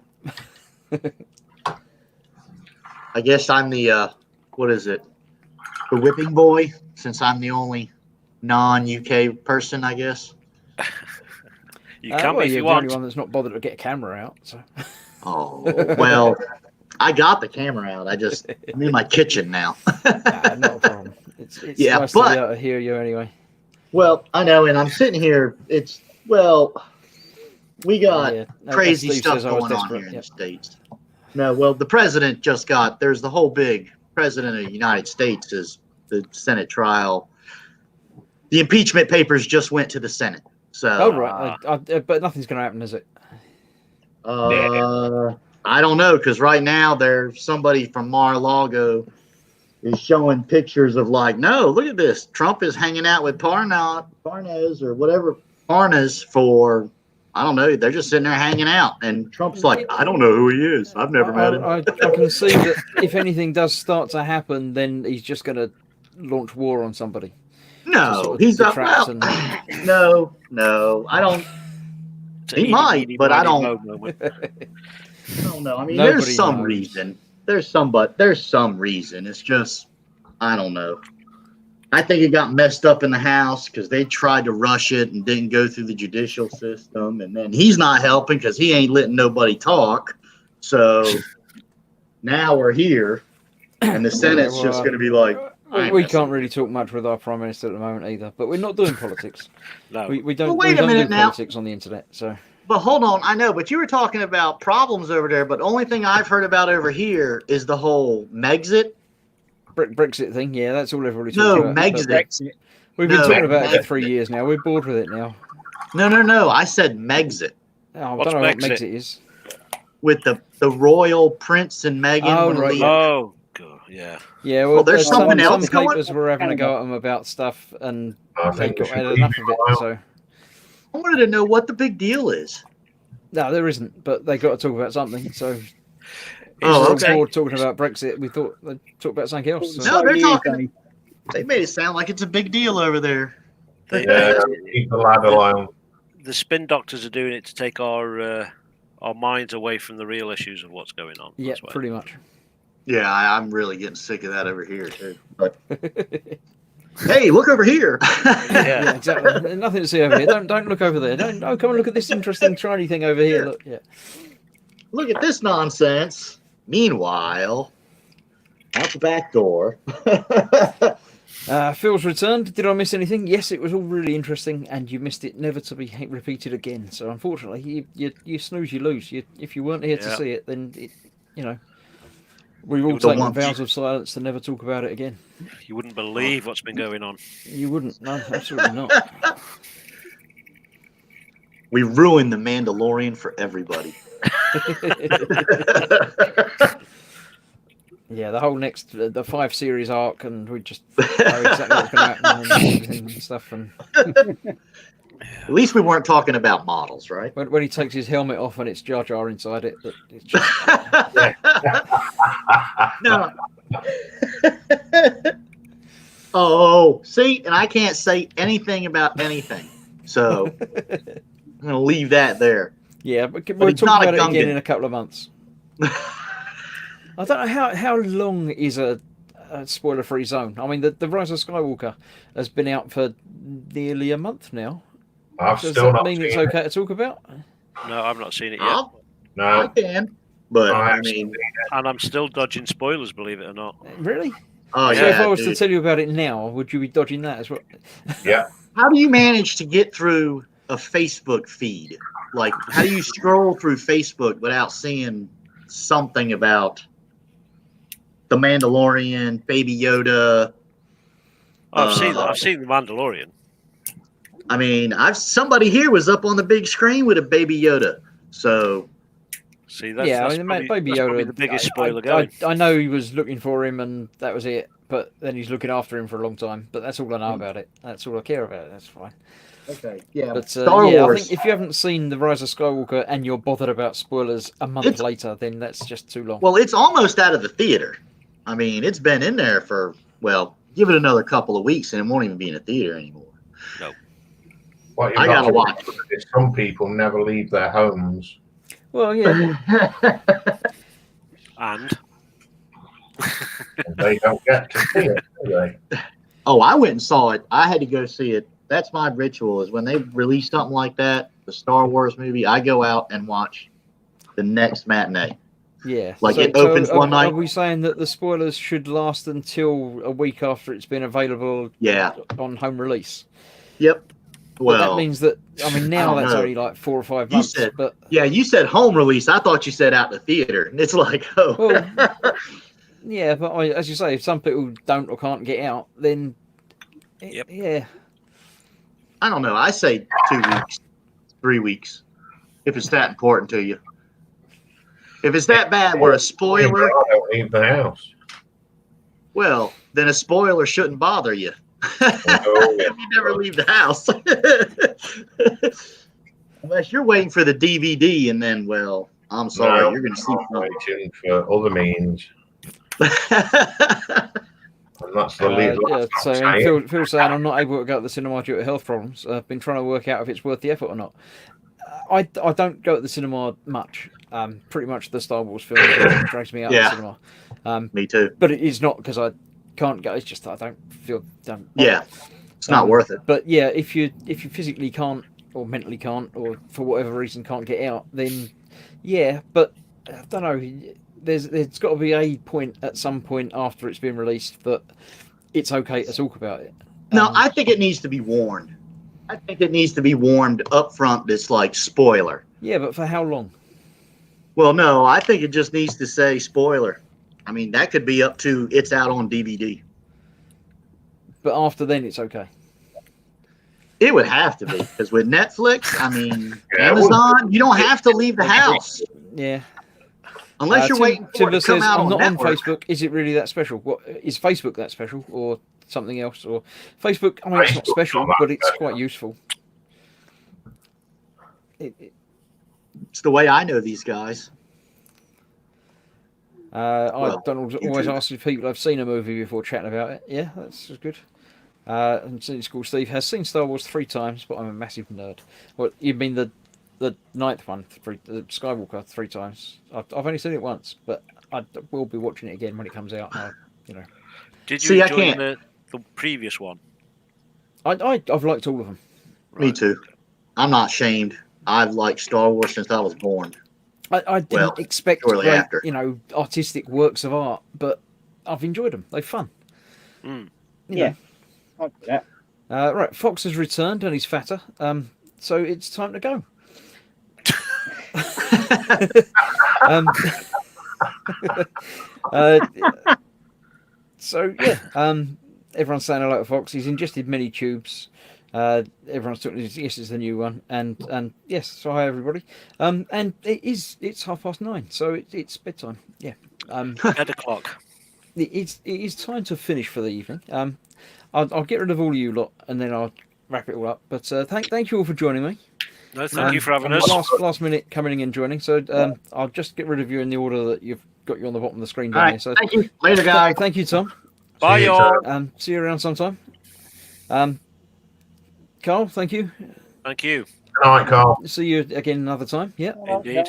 I guess I'm the what is it? The whipping boy, since I'm the only non-UK person, I guess. You can well, be if you're you the only want. one that's not bothered to get a camera out. So Oh well, I got the camera out. I'm in my kitchen now. nah, not a problem. It's Yeah, nice but- to be able to hear you anyway. Well, I know, and I'm sitting here. We got Yeah, no, crazy Steve stuff says I was going on desperate, here in yeah. the States. No, well, the president just got, there's the whole big president of the United States is the Senate trial. The impeachment papers just went to the Senate. So, Oh right, but nothing's going to happen, is it? I don't know, because right now there's somebody from Mar-a-Lago is showing pictures of no, look at this. Trump is hanging out with Parnas or whatever Parnas for, I don't know. They're just sitting there hanging out. And Trump's like, I don't know who he is. I've never met him. I can see that if anything does start to happen, then he's just going to launch war on somebody. No, sort of he's not. detracts Well, no, I don't. It's a He eeny, might, meeny, but I miny, don't- moe moment. I don't know. I mean, Nobody there's some knows. reason. There's some reason. It's just, I don't know. I think it got messed up in the House because they tried to rush it and didn't go through the judicial system. And then he's not helping because he ain't letting nobody talk. So now we're here, and the Senate's well, just going to be like, We can't really talk much with our prime minister at the moment either. But we're not doing politics. No. We don't. Well, wait we a don't minute do now. politics on the internet. So But hold on, I know, but you were talking about problems over there. But the only thing I've heard about over here is the whole Megxit. Brexit thing, yeah, that's all everybody's No, talking about. Megxit. Brexit. We've been No, talking about it for Megxit. 3 years now. We're bored with it now. No. I said Megxit Oh, I What's don't know what Brexit? Megxit is. with the royal prince and Meghan. Oh, when right, Leah- Oh, God, yeah. Yeah, Well, there's something some else going- papers were having a go at them about stuff, and I they think we got should had leave enough it of a it. while. So I wanted to know what the big deal is. no, there isn't. But they got to talk about something. So Oh, we're okay. bored talking about Brexit. We thought they'd talk about something else. So. No, they're Years, talking- Danny. They made it sound like it's a big deal over there. Yeah, keep the lad alone. The spin doctors are doing it to take our minds away from the real issues of what's going on. Yeah, That's why. pretty much. Yeah, I'm really getting sick of that over here too. But hey, look over here. Yeah, Yeah. exactly. Nothing to see over here. Don't look over there. Don't come and look at this interesting shiny thing over here. Look, yeah. Look at this nonsense. Meanwhile, out the back door. Phil's returned. Did I miss anything? Yes, it was all really interesting, and you missed it, never to be repeated again. So unfortunately, you snooze, you lose. If you weren't here to see it, then we've all don't taken want vows of silence to never talk about it again. You wouldn't believe what's been going on. You wouldn't. No, absolutely not. We ruined the Mandalorian for everybody. Yeah, the whole the 5 series arc, and we just know exactly what's going to happen and stuff. And At least we weren't talking about models, right? when he takes his helmet off and it's Jar Jar inside it, it's just No. Oh, see, and I can't say anything about anything, so I'm gonna leave that there. yeah. But we'll it's talk not a about it again Gungan. in a couple of months. I don't know how long is a spoiler-free zone. I mean, the Rise of Skywalker has been out for nearly a month now. I've Does still that not mean seen it's it. okay to talk about? No, I've not seen it yet. I No, can, but I I haven't seen mean, And I'm still dodging spoilers, believe it or not. Really? oh So if I yeah, was to dude. tell you about it now, would you be dodging that as well? Yeah, How do you manage to get through a Facebook feed? Like, how do you scroll through Facebook without seeing something about the Mandalorian, Baby Yoda? I've seen The Mandalorian. I mean, somebody here was up on the big screen with a Baby Yoda. So See, that's, yeah, that's, I mean, probably, Baby that's probably Yoda. the biggest I- spoiler I, going. I know he was looking for him, and that was it. But then he's looking after him for a long time. But that's all I know about it. That's all I care about. That's fine. okay, yeah. But Star yeah, I Wars. think if you haven't seen The Rise of Skywalker and you're bothered about spoilers a month It's- later, then that's just too long. Well, it's almost out of the theater. I mean, it's been in there for, well, give it another couple of weeks and it won't even be in a theater anymore. what you've I got gotta to watch. remember is some people never leave their homes. Well, yeah. And And they don't get to see it, do they? Oh, I went and saw it. I had to go see it. That's my ritual is when they release something like that, the Star Wars movie, I go out and watch the next matinee. Yeah. Like, it opens one night. Are we saying that the spoilers should last until a week after it's been available Yeah. on home release? Yep. But Well, that means that, I mean, now don't that's know. only like 4 or 5 You months. said- But yeah, you said home release. I thought you said out the theater. And it's like, oh. Well, yeah, but as you say, if some people don't or can't get out, then Yep. yeah. I don't know. I say 2 weeks, 3 weeks, if it's that important to you. If it's that bad, where a spoiler, I don't leave the house. well, then a spoiler shouldn't bother you. Oh, If you never leave the house. Unless you're waiting for the DVD and then, well, I'm sorry, No, you're going to see I'm waiting for other means. And that's the lead. Yeah, so Phil's saying I'm not able to go to the cinema due to health problems. I've been trying to work out if it's worth the effort or not. I don't go to the cinema much. Pretty much the Star Wars film drags me out Yeah. of the cinema. Me too. But it is not because I can't go. It's just I don't feel. Yeah, it's not worth it. But yeah, if you physically can't or mentally can't or for whatever reason can't get out, then yeah. But I don't know. There's got to be a point at some point after it's been released that it's okay to talk about it. No, I think it needs to be warned. I think it needs to be warned up front. It's like spoiler. Yeah, but for how long? Well, no, I think it just needs to say spoiler. I mean, that could be up to it's out on DVD. But after then, it's okay. It would have to be because with Netflix, I mean, Yeah, it would. Amazon, you don't have to leave the house Yeah. unless you're waiting for it to Timber come says, out I'm on not network. on Facebook. Is it really that special? What is Facebook that special, or something else? Or Facebook? I mean, it's not Facebook's special, not that but it's special. quite useful. It's the way I know these guys. Donald always YouTube. asks if people have seen a movie before chatting about it. Yeah, that's good. And City School Steve has seen Star Wars 3 times, but I'm a massive nerd. What you mean the ninth one, the Skywalker 3 times? I've only seen it once, but I will be watching it again when it comes out. did you See, I enjoy can't- the previous one? I've liked all of them. Me Right. too. I'm not ashamed. I've liked Star Wars since I was born. I didn't Well, expect shortly great, after. artistic works of art, but I've enjoyed them. They're fun. Mm. Yeah. I'll do that. Right, Fox has returned and he's fatter. So it's time to go. uh, so yeah, everyone's saying hello to Fox. He's ingested many tubes. Everyone's talking. Yes, it's the new one, and yes. So hi everybody. And it's 9:30, so it's bedtime. Yeah. 10:00. It is time to finish for the evening. I'll get rid of all of you lot, and then I'll wrap it all up. But thank you all for joining me. No, thank you for having us. Last minute coming in and joining. So I'll just get rid of you in the order that you've got you on the bottom of the screen All down right. here. So Thank you. Later, guys. thank you, Tom. Bye, See you, y'all. See you around sometime. Carl, thank you. Thank you. Good night, Carl. See you again another time. Yeah. Indeed.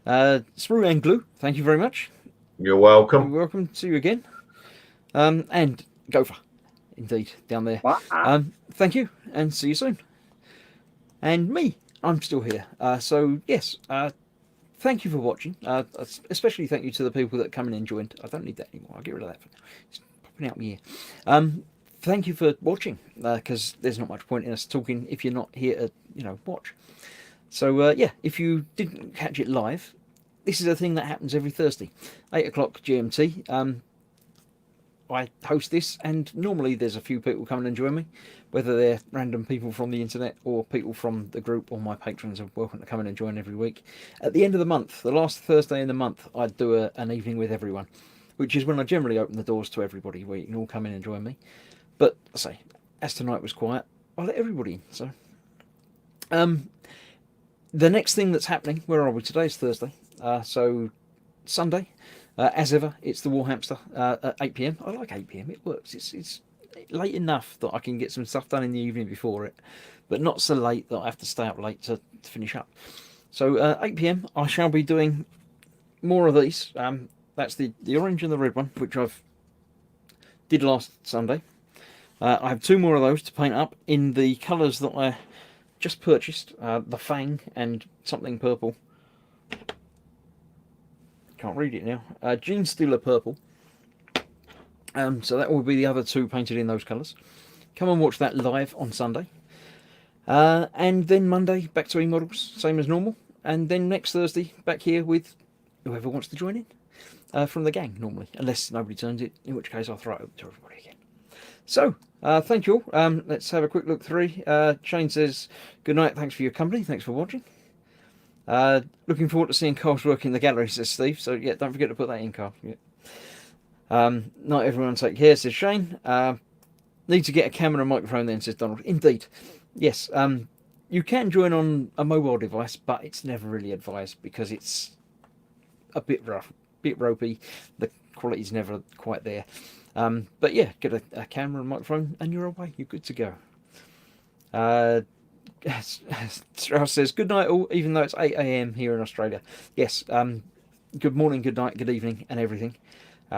Sprue and Glue, thank you very much. You're You're welcome. welcome to see you again. And Gopher, indeed, down there. Wow. Thank you, and see you soon. And me, I'm still here. So yes, thank you for watching. Especially thank you to the people that come in and joined. I don't need that anymore. I'll get rid of that. It's popping out my ear. Thank you for watching, because there's not much point in us talking if you're not here to watch. So yeah, if you didn't catch it live, this is a thing that happens every Thursday, 8:00 GMT. I host this, and normally there's a few people coming and join me, whether they're random people from the internet or people from the group, or my patrons are welcome to come in and join every week. At the end of the month, the last Thursday in the month, I do an evening with everyone, which is when I generally open the doors to everybody, where you can all come in and join me. But I say, as tonight was quiet, I let everybody in. So, the next thing that's happening, where are we? Today's Thursday, so Sunday. As ever, it's the War Hamster at 8 p.m. I like 8 p.m. It works. It's late enough that I can get some stuff done in the evening before it, but not so late that I have to stay up late to finish up. So 8 p.m. I shall be doing more of these. That's the orange and the red one, which I've did last Sunday. I have 2 more of those to paint up in the colours that I just purchased, the Fang and something purple. Can't read it now. Genestealer purple. So that will be the other 2 painted in those colours. Come and watch that live on Sunday. And then Monday, back to E-Models, same as normal. And then next Thursday, back here with whoever wants to join in from the gang, normally. Unless nobody turns it, in which case I'll throw it over to everybody again. So, thank you all. Let's have a quick look through. Shane says, good night, thanks for your company, thanks for watching. Looking forward to seeing Carl's work in the gallery, says Steve. So, yeah, don't forget to put that in, Carl. Yeah. Not everyone take care, says Shane. Need to get a camera and microphone then, says Donald. Indeed. Yes, you can join on a mobile device, but it's never really advised because it's a bit rough, bit ropey. The quality's never quite there. But yeah, get a camera and microphone and you're away. You're good to go. Strauss says, good night all, even though it's 8 a.m. here in Australia. Yes, good morning, good night, good evening, and everything.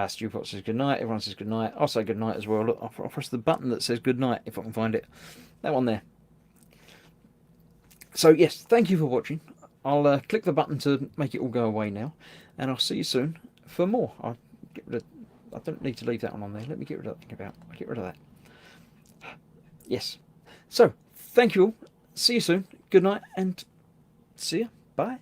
Stu Potts says good night. Everyone says good night. I'll say good night as well. Look, I'll press the button that says good night if I can find it. That one there. So yes, thank you for watching. I'll click the button to make it all go away now, and I'll see you soon for more. I don't need to leave that one on there. Let me get rid of that thing about. I'll get rid of that. Yes. So thank you all. See you soon. Good night, and see you. Bye.